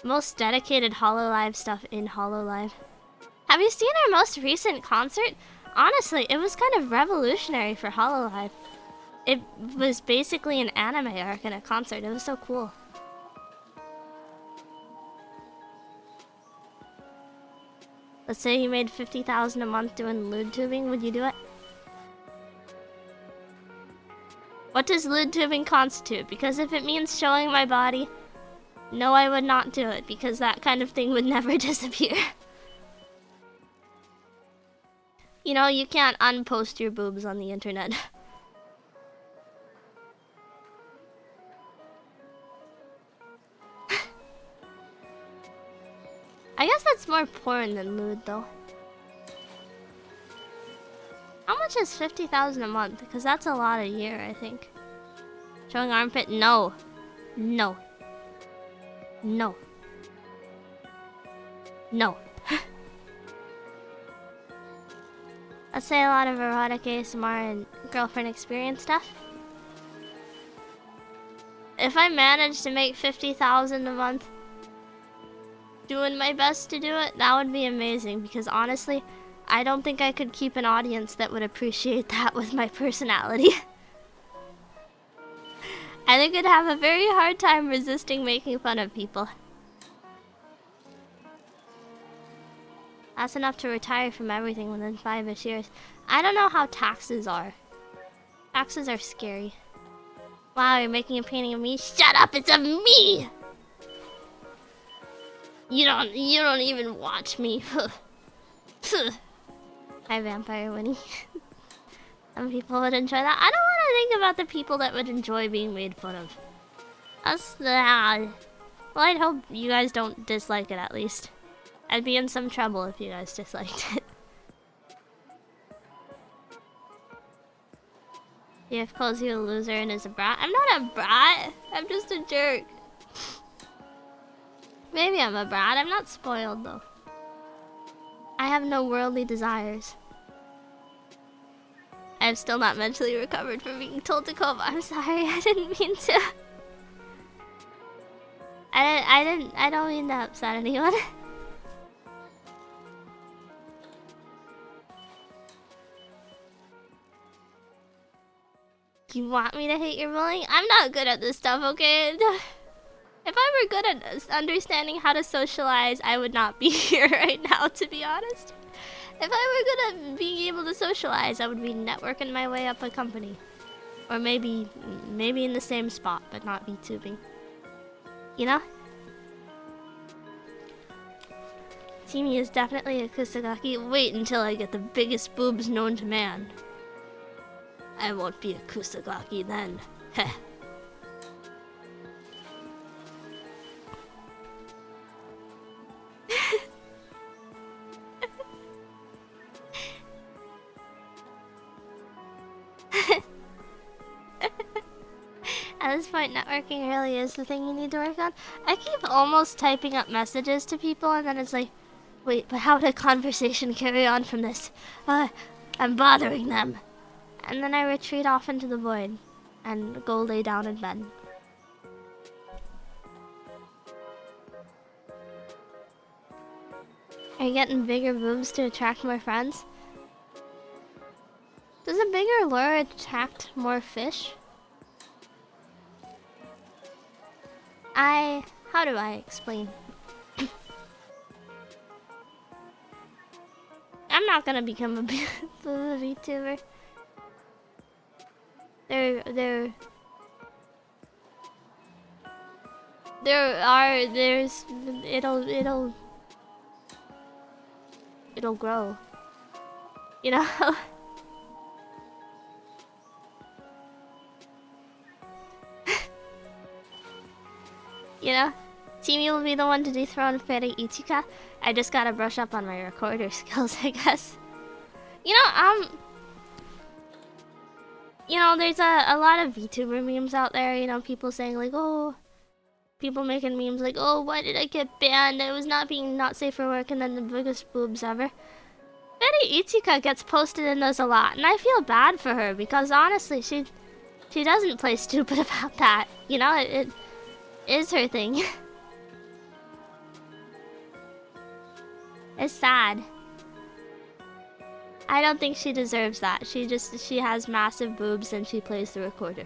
most dedicated Hololive stuff in Hololive. Have you seen our most recent concert? Honestly, it was kind of revolutionary for Hololive. It was basically an anime arc in a concert. It was so cool. Let's say you made 50,000 a month doing lewd tubing. Would you do it? What does lewd tubing constitute? Because if it means showing my body, no, I would not do it, because that kind of thing would never disappear. You know, you can't unpost your boobs on the internet. I guess that's more porn than lewd, though. How much is 50,000 a month? Because that's a lot a year, I think. Showing armpit? No. No. No. No. Let's say a lot of erotic ASMR and girlfriend experience stuff. If I manage to make 50,000 a month, doing my best to do it, that would be amazing, because honestly, I don't think I could keep an audience that would appreciate that with my personality. I think I'd have a very hard time resisting making fun of people. That's enough to retire from everything within 5-ish years. I don't know how taxes are. Taxes are scary. Wow, you're making a painting of me? Shut up, it's of me! You don't even watch me. Hi, Vampire Winnie. Some people would enjoy that. I don't want to think about the people that would enjoy being made fun of. That's the... well, I'd hope you guys don't dislike it, at least. I'd be in some trouble if you guys disliked it. DF calls you a loser and is a brat. I'm not a brat. I'm just a jerk. Maybe I'm a brat. I'm not spoiled, though. I have no worldly desires. I'm still not mentally recovered from being told to cope. I'm sorry. I didn't mean to. I don't mean to upset anyone. You want me to hate your bullying? I'm not good at this stuff, okay? If I were good at understanding how to socialize, I would not be here right now, to be honest. If I were good at being able to socialize, I would be networking my way up a company. Or maybe in the same spot, but not VTubing. You know? Timmy is definitely a Kusagaki. Wait until I get the biggest boobs known to man. I won't be a Kusagaki then. Heh. At this point, networking really is the thing you need to work on. I keep almost typing up messages to people, and then it's like, wait, but how would a conversation carry on from this? I'm bothering them. And then I retreat off into the void and go lay down in bed. Are you getting bigger boobs to attract more friends? Does a bigger lure attract more fish? How do I explain? I'm not gonna become a VTuber. It'll grow. You know? You know? Timmy will be the one to dethrone Fairy Ichika. I just gotta brush up on my recorder skills, I guess. You know, there's a lot of VTuber memes out there, you know, people saying like, oh, people making memes like, oh, why did I get banned? I was not safe for work, and then the biggest boobs ever. Been Freddy Ichika gets posted in those a lot, and I feel bad for her because honestly, she doesn't play stupid about that. You know, it is her thing. It's sad. I don't think she deserves that. She has massive boobs and she plays the recorder.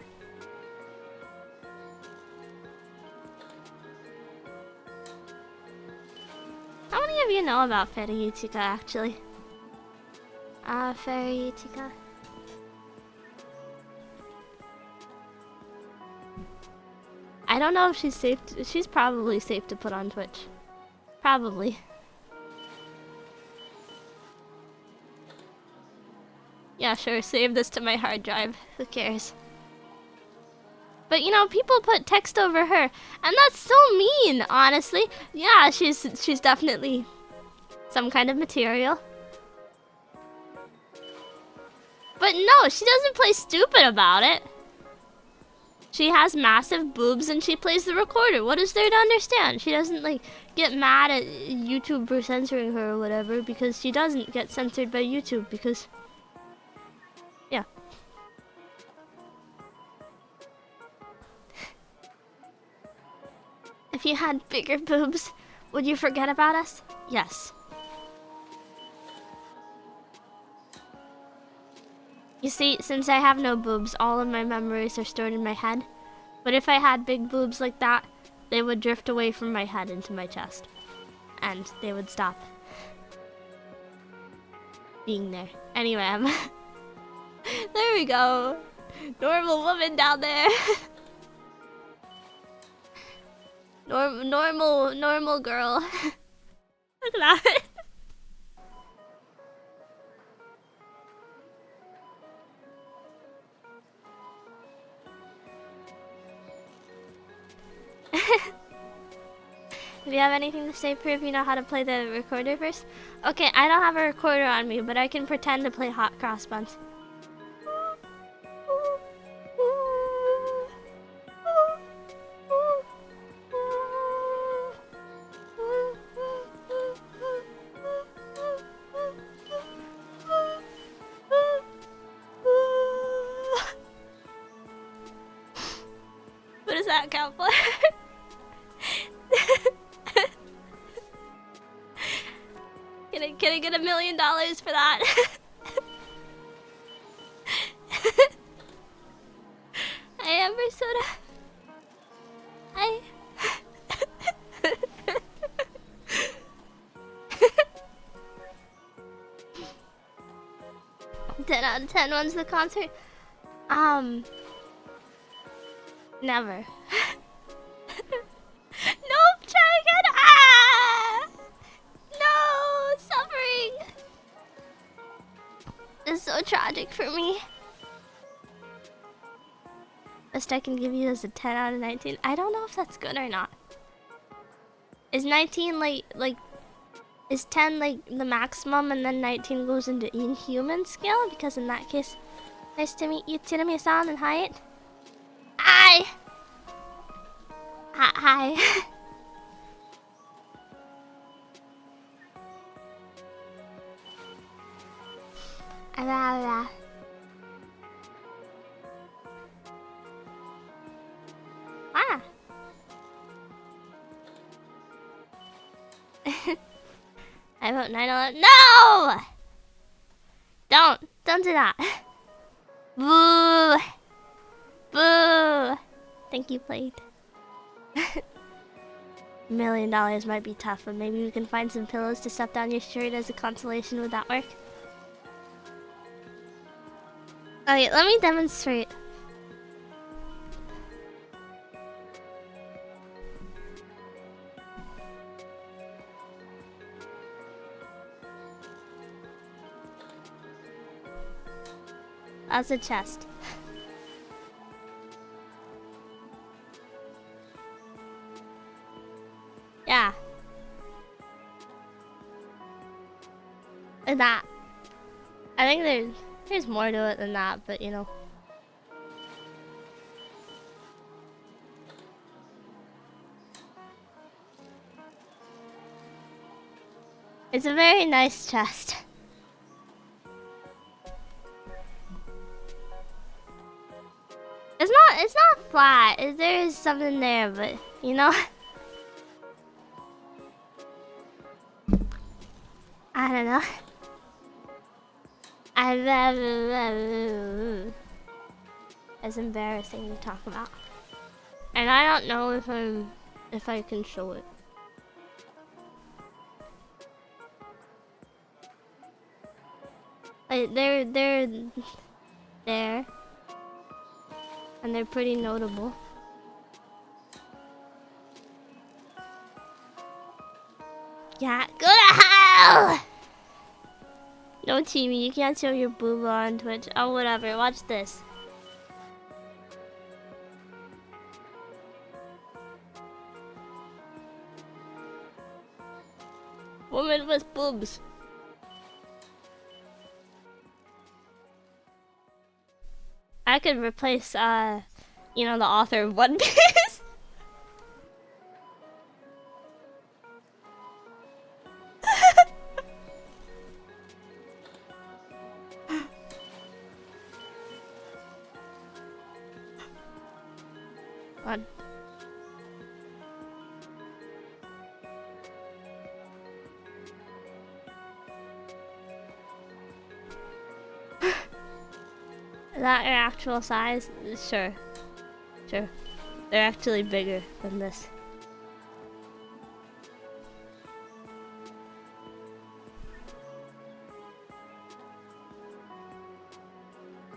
How many of you know about Fairy Ichika actually? Fairy Ichika. I don't know if she's safe. She's probably safe to put on Twitch. Probably. Yeah, sure, save this to my hard drive. Who cares? But you know, people put text over her, and that's so mean, honestly. Yeah, she's definitely some kind of material. But no, she doesn't play stupid about it. She has massive boobs and she plays the recorder. What is there to understand? She doesn't like get mad at YouTube for censoring her or whatever because she doesn't get censored by YouTube because yeah. If you had bigger boobs, would you forget about us? Yes. You see, since I have no boobs, all of my memories are stored in my head. But if I had big boobs like that, they would drift away from my head into my chest. And they would stop being there. Anyway, there we go. Normal woman down there. Normal girl. Look at that. If you have anything to say, prove you know how to play the recorder first. Okay, I don't have a recorder on me, but I can pretend to play Hot Cross Buns. What does that count for? Can I get $1 million for that? I am Persona. I 10 out of 10. When's the concert? Never. Nope, try again. Ah! No, suffering. It's so tragic for me. Best I can give you is a 10 out of 19. I don't know if that's good or not. Is 19 like is 10 like the maximum and then 19 goes into inhuman scale? Because in that case, nice to meet you, Tirami-san and Hyatt. Hi. Hi. Ah. I vote 9/11. No! Don't do that. Boo! Boo! Think you played. $1 million might be tough, but maybe we can find some pillows to stuff down your shirt as a consolation. Would that work? Okay, let me demonstrate. That's a chest. Yeah. And that. I think there's more to it than that, but you know. It's a very nice chest. It's not flat. There is something there, but you know. I don't know. It's embarrassing to talk about. And I don't know if I can show it. Like they're there. And they're pretty notable. Yeah, go to hell! No, Timmy, you can't show your boob on Twitch. Oh, whatever. Watch this. Woman with boobs. I could replace, you know, the author of One Piece. God. Is that your actual size? Sure. Sure. They're actually bigger than this.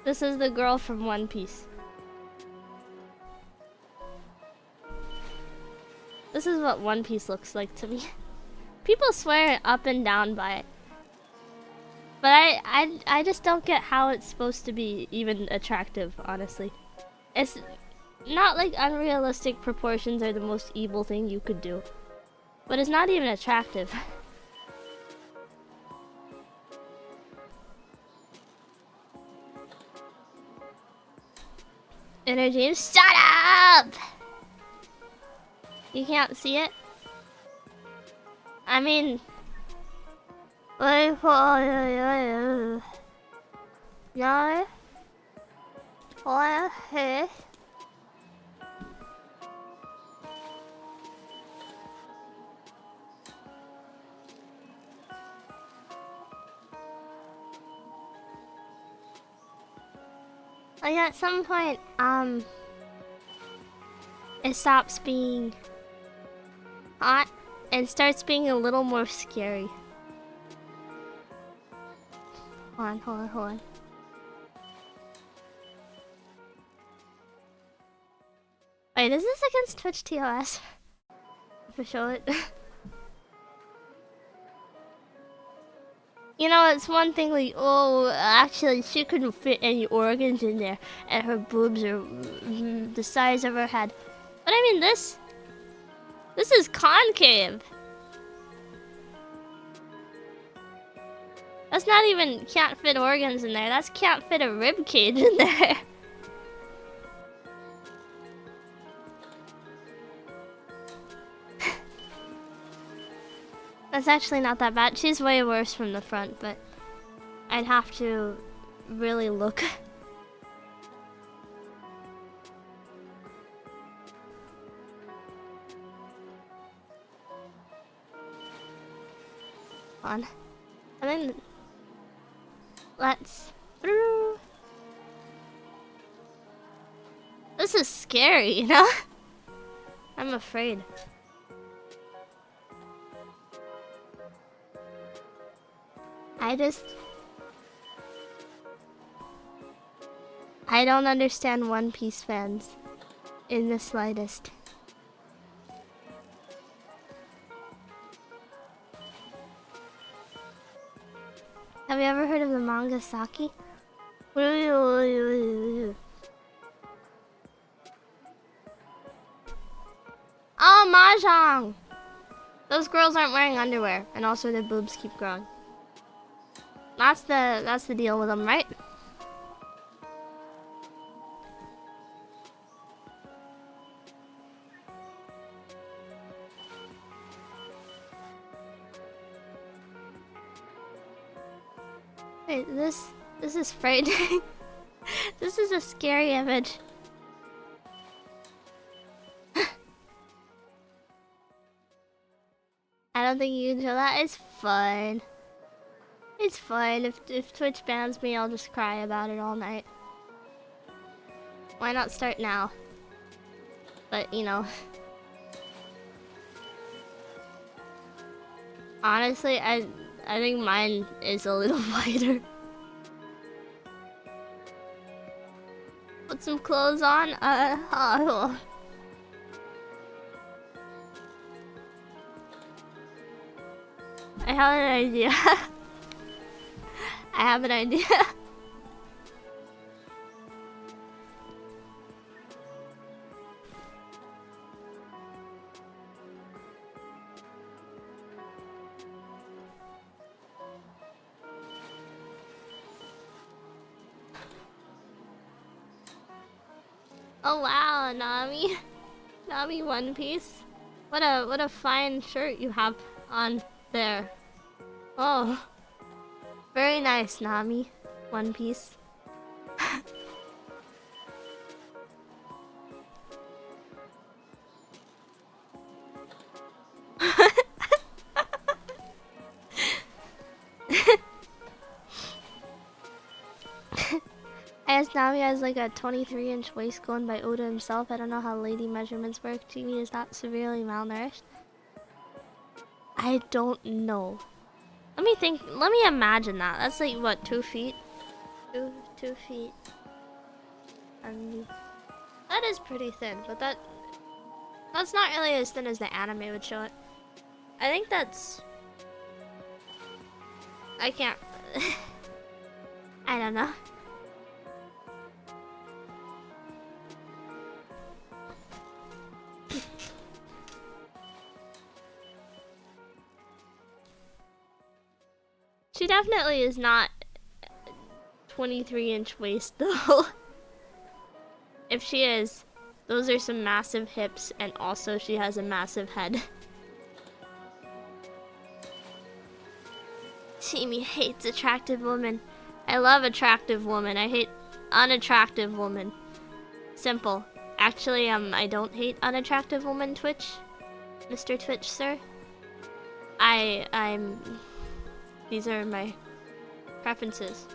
This is the girl from One Piece. This is what One Piece looks like to me. People swear up and down by it. But I just don't get how it's supposed to be even attractive, honestly. It's not like unrealistic proportions are the most evil thing you could do. But it's not even attractive. Inner James, shut up! You can't see it? I mean... Yeah. Like at some point, it stops being hot and starts being a little more scary. Hold on. Wait, is this against Twitch TOS? If I show it. You know, it's one thing like, oh, actually, she couldn't fit any organs in there, and her boobs are the size of her head. But I mean, this is concave. That's not even can't fit organs in there. That's can't fit a rib cage in there. That's actually not that bad. She's way worse from the front, but I'd have to really look. On. And then let's... This is scary, you know? I'm afraid. I don't understand One Piece fans in the slightest. Have you ever heard of the manga Saki? Oh, Mahjong! Those girls aren't wearing underwear, and also their boobs keep growing. That's the deal with them, right? Wait, this is frightening. This is a scary image. don't think you can show that. It's fine. It's fine. If Twitch bans me, I'll just cry about it all night. Why not start now? But, you know. Honestly, I think mine is a little wider. Put some clothes on. Oh. I have an idea. I have an idea. Oh wow, Nami. Nami One Piece. What a fine shirt you have on there. Oh. Very nice, Nami. One Piece. As Nami has like a 23-inch waist going by Oda himself. I don't know how lady measurements work. Genie is not severely malnourished. I don't know. Let me think. Let me imagine that. That's like what, 2 feet? 2 feet. That is pretty thin, but that's not really as thin as the anime would show it. I think that's. I can't. I don't know. She definitely is not 23-inch waist though. If she is, those are some massive hips, and also she has a massive head. Timmy hates attractive women. I love attractive women. I hate unattractive women. Simple. Actually, I don't hate unattractive women, Twitch. Mr. Twitch, sir. These are my preferences.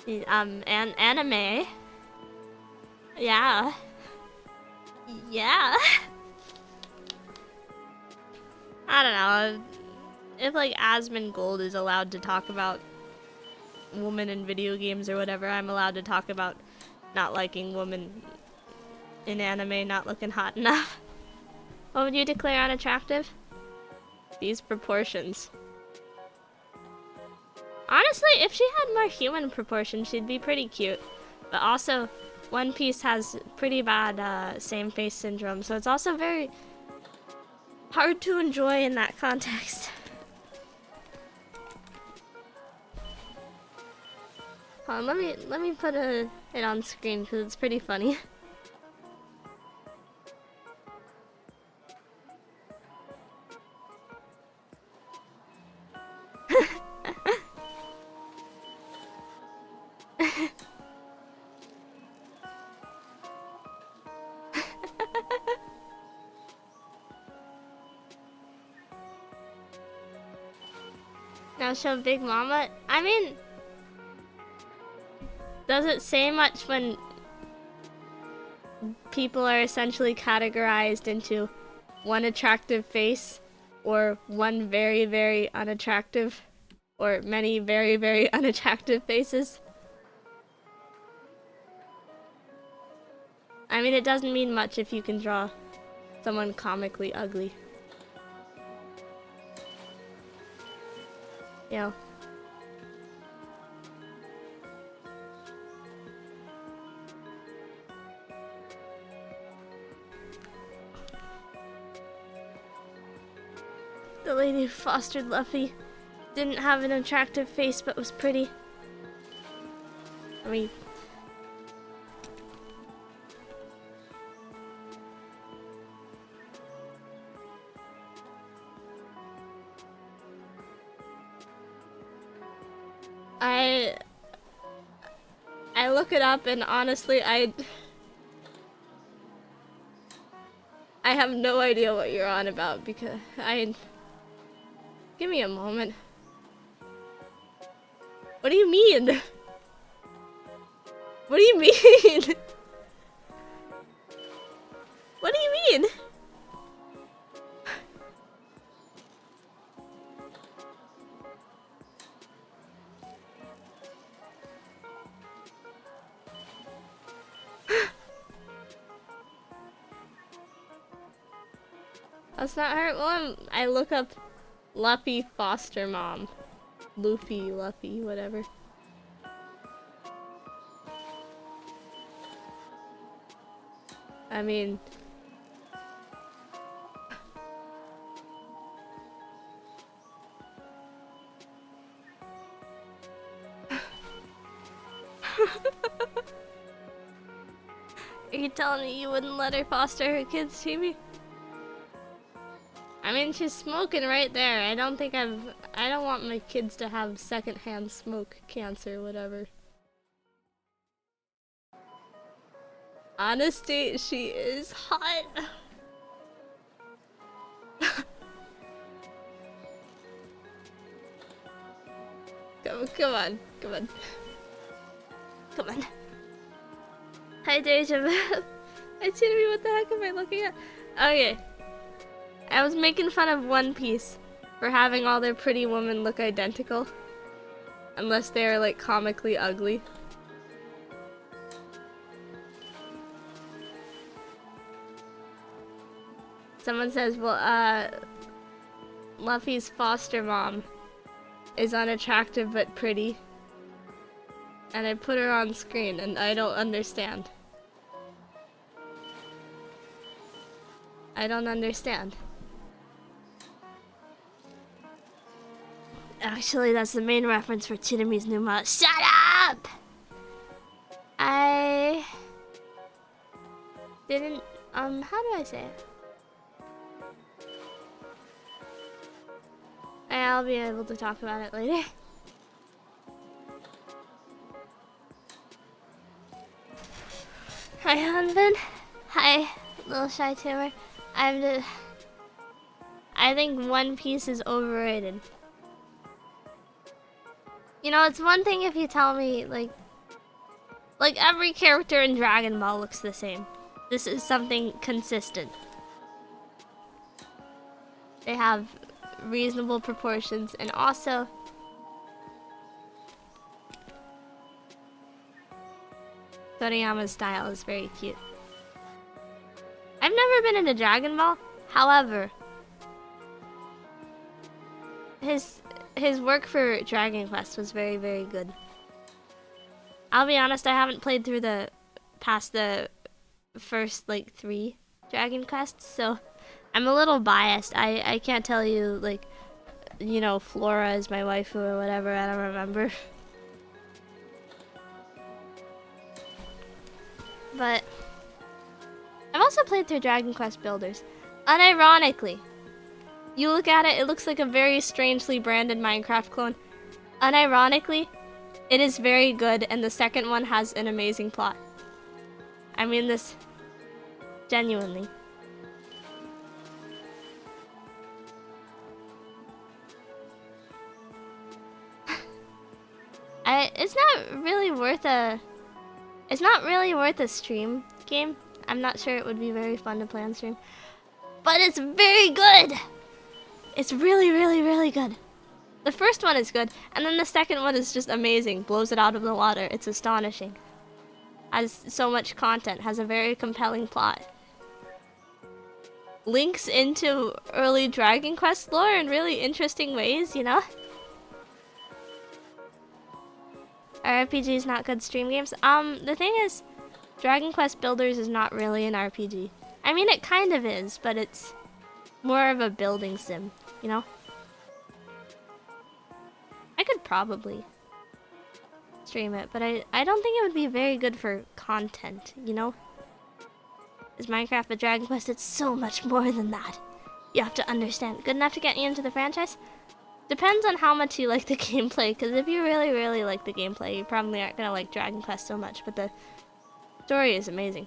Anime. Yeah. Yeah. I don't know. If like Asmongold is allowed to talk about women in video games or whatever, I'm allowed to talk about not liking women in anime not looking hot enough. What would you declare unattractive? These proportions. Honestly, if she had more human proportions, she'd be pretty cute. But also, One Piece has pretty bad same face syndrome, so it's also very hard to enjoy in that context. Hold on, let me put it on screen because it's pretty funny. Now show Big Mama. I mean, does it say much when people are essentially categorized into one attractive face or one very, very unattractive, or many very, very unattractive faces? I mean, it doesn't mean much if you can draw someone comically ugly. You know. The lady who fostered Luffy didn't have an attractive face but was pretty. I mean, I look it up and honestly have no idea what you're on about because Give me a moment. What do you mean? What do you mean? What do you mean? That's not her. Well, I look up Luffy foster mom. Luffy, whatever. I mean... Are you telling me you wouldn't let her foster her kids, Chibi? I mean, she's smoking right there. I don't want my kids to have secondhand smoke cancer, whatever. Honesty, she is hot. Come on. Hi, Deja. Hi, Chibi, what the heck am I looking at? Okay. I was making fun of One Piece for having all their pretty women look identical. Unless they're like comically ugly. Someone says, well, Luffy's foster mom is unattractive but pretty. And I put her on screen and I don't understand. I don't understand. Actually, that's the main reference for Chidami's new mod. Shut up! I didn't, how do I say it? I'll be able to talk about it later. Hi, Hanvin. Hi, little shy tumor. I think One Piece is overrated. You know, it's one thing if you tell me, like every character in Dragon Ball looks the same. This is something consistent. They have reasonable proportions, and also Toriyama's style is very cute. I've never been into Dragon Ball, however, his work for Dragon Quest was very, very good. I'll be honest, I haven't played through past the first like 3 Dragon Quests, so I'm a little biased. I can't tell you, like, you know, Flora is my waifu or whatever, I don't remember. But I've also played through Dragon Quest Builders. Unironically, you look at it, it looks like a very strangely branded Minecraft clone. Unironically, it is very good, and the second one has an amazing plot. I mean this genuinely. It's not really worth a stream game. I'm not sure it would be very fun to play on stream. But it's very good! It's really, really, really good. The first one is good, and then the second one is just amazing. Blows it out of the water. It's astonishing. Has so much content. Has a very compelling plot. Links into early Dragon Quest lore in really interesting ways, you know? Are RPGs not good stream games? The thing is, Dragon Quest Builders is not really an RPG. I mean, it kind of is, but it's more of a building sim, you know? I could probably stream it, but I don't think it would be very good for content, you know? Is Minecraft a Dragon Quest? It's so much more than that. You have to understand. Good enough to get you into the franchise? Depends on how much you like the gameplay, because if you really, really like the gameplay, you probably aren't going to like Dragon Quest so much, but the story is amazing.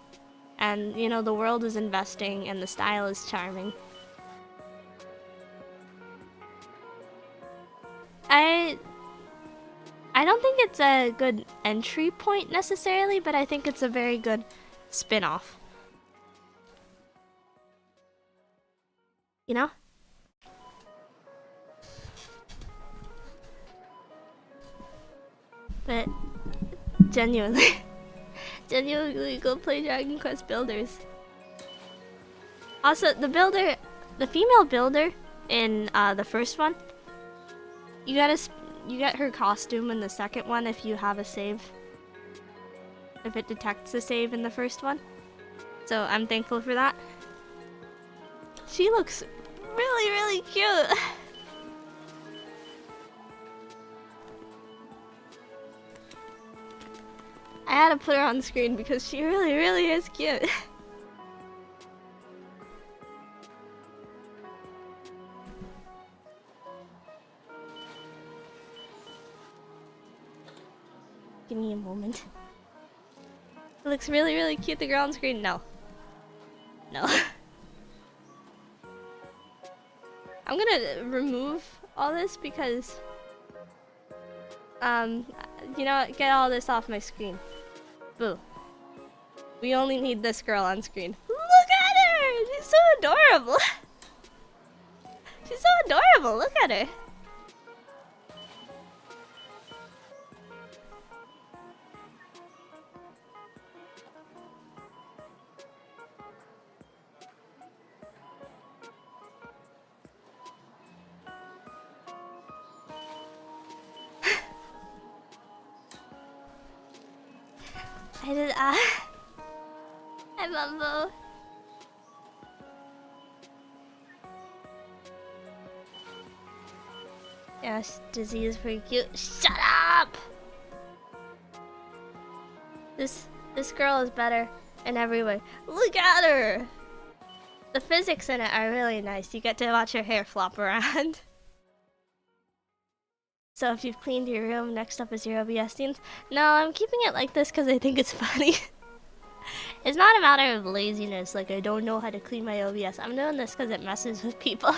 And, you know, the world is investing and the style is charming. I don't think it's a good entry point necessarily, but I think it's a very good spin-off. You know? But genuinely, genuinely go play Dragon Quest Builders. Also, the female builder in the first one, you get her costume in the second one if you have a save. If it detects a save in the first one. So I'm thankful for that. She looks really, really cute. I had to put her on screen because she really, really is cute. Give me a moment. It looks really, really cute, the girl on screen. No. No. I'm gonna remove all this because, you know what? Get all this off my screen. Boo. We only need this girl on screen. Look at her! She's so adorable! She's so adorable! Look at her! I did, Hi, Bumbo. Yes, Dizzy is pretty cute. Shut up! This girl is better in every way. Look at her! The physics in it are really nice. You get to watch her hair flop around. So if you've cleaned your room, next up is your OBS scenes. No, I'm keeping it like this because I think it's funny. It's not a matter of laziness, like I don't know how to clean my OBS. I'm doing this because it messes with people.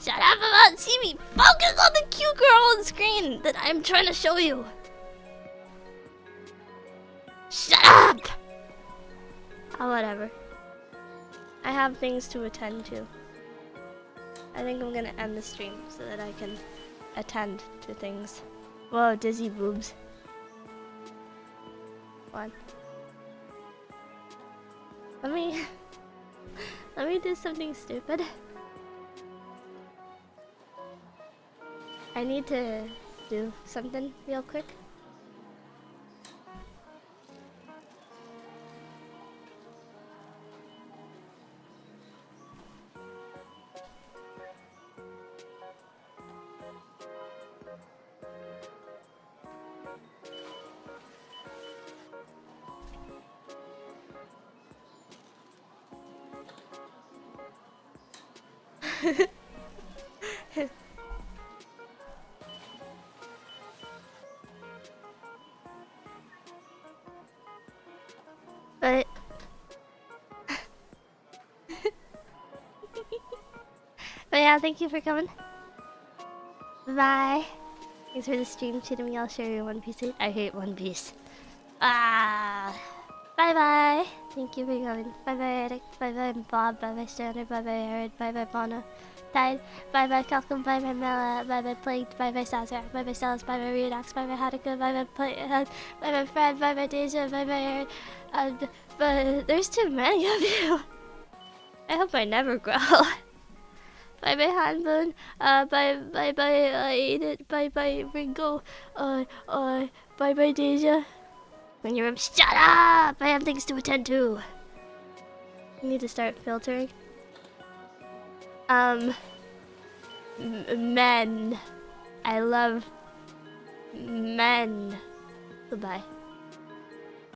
Shut up about TV! Focus on the cute girl on screen that I'm trying to show you! Shut up! Oh, whatever. I have things to attend to. I think I'm gonna end the stream so that I can attend to things. Whoa, dizzy boobs. One. Let me do something stupid. I need to do something real quick. But yeah, thank you for coming. Bye. Thanks for the stream, cheating me. I'll share your One Piece hate. I hate One Piece. Bye bye. Thank you for coming. Bye bye Eric. Bye bye Bob. Bye bye Standard. Bye bye Aaron. Bye bye Bono. Tide. Bye bye Calcum. Bye bye Mela. Bye bye Plagued. Bye bye Sazerac. Bye bye Celis. Bye bye Redox. Bye bye Haruka. Bye bye bye bye Fred. Bye bye Deja. Bye bye Aaron. But there's too many of you. I hope I never grow. Bye bye Hanbun. Bye Edith. Bye bye Ringo. Bye bye Deja. When you're shut up! I have things to attend to. I need to start filtering. Men. I love men. Goodbye.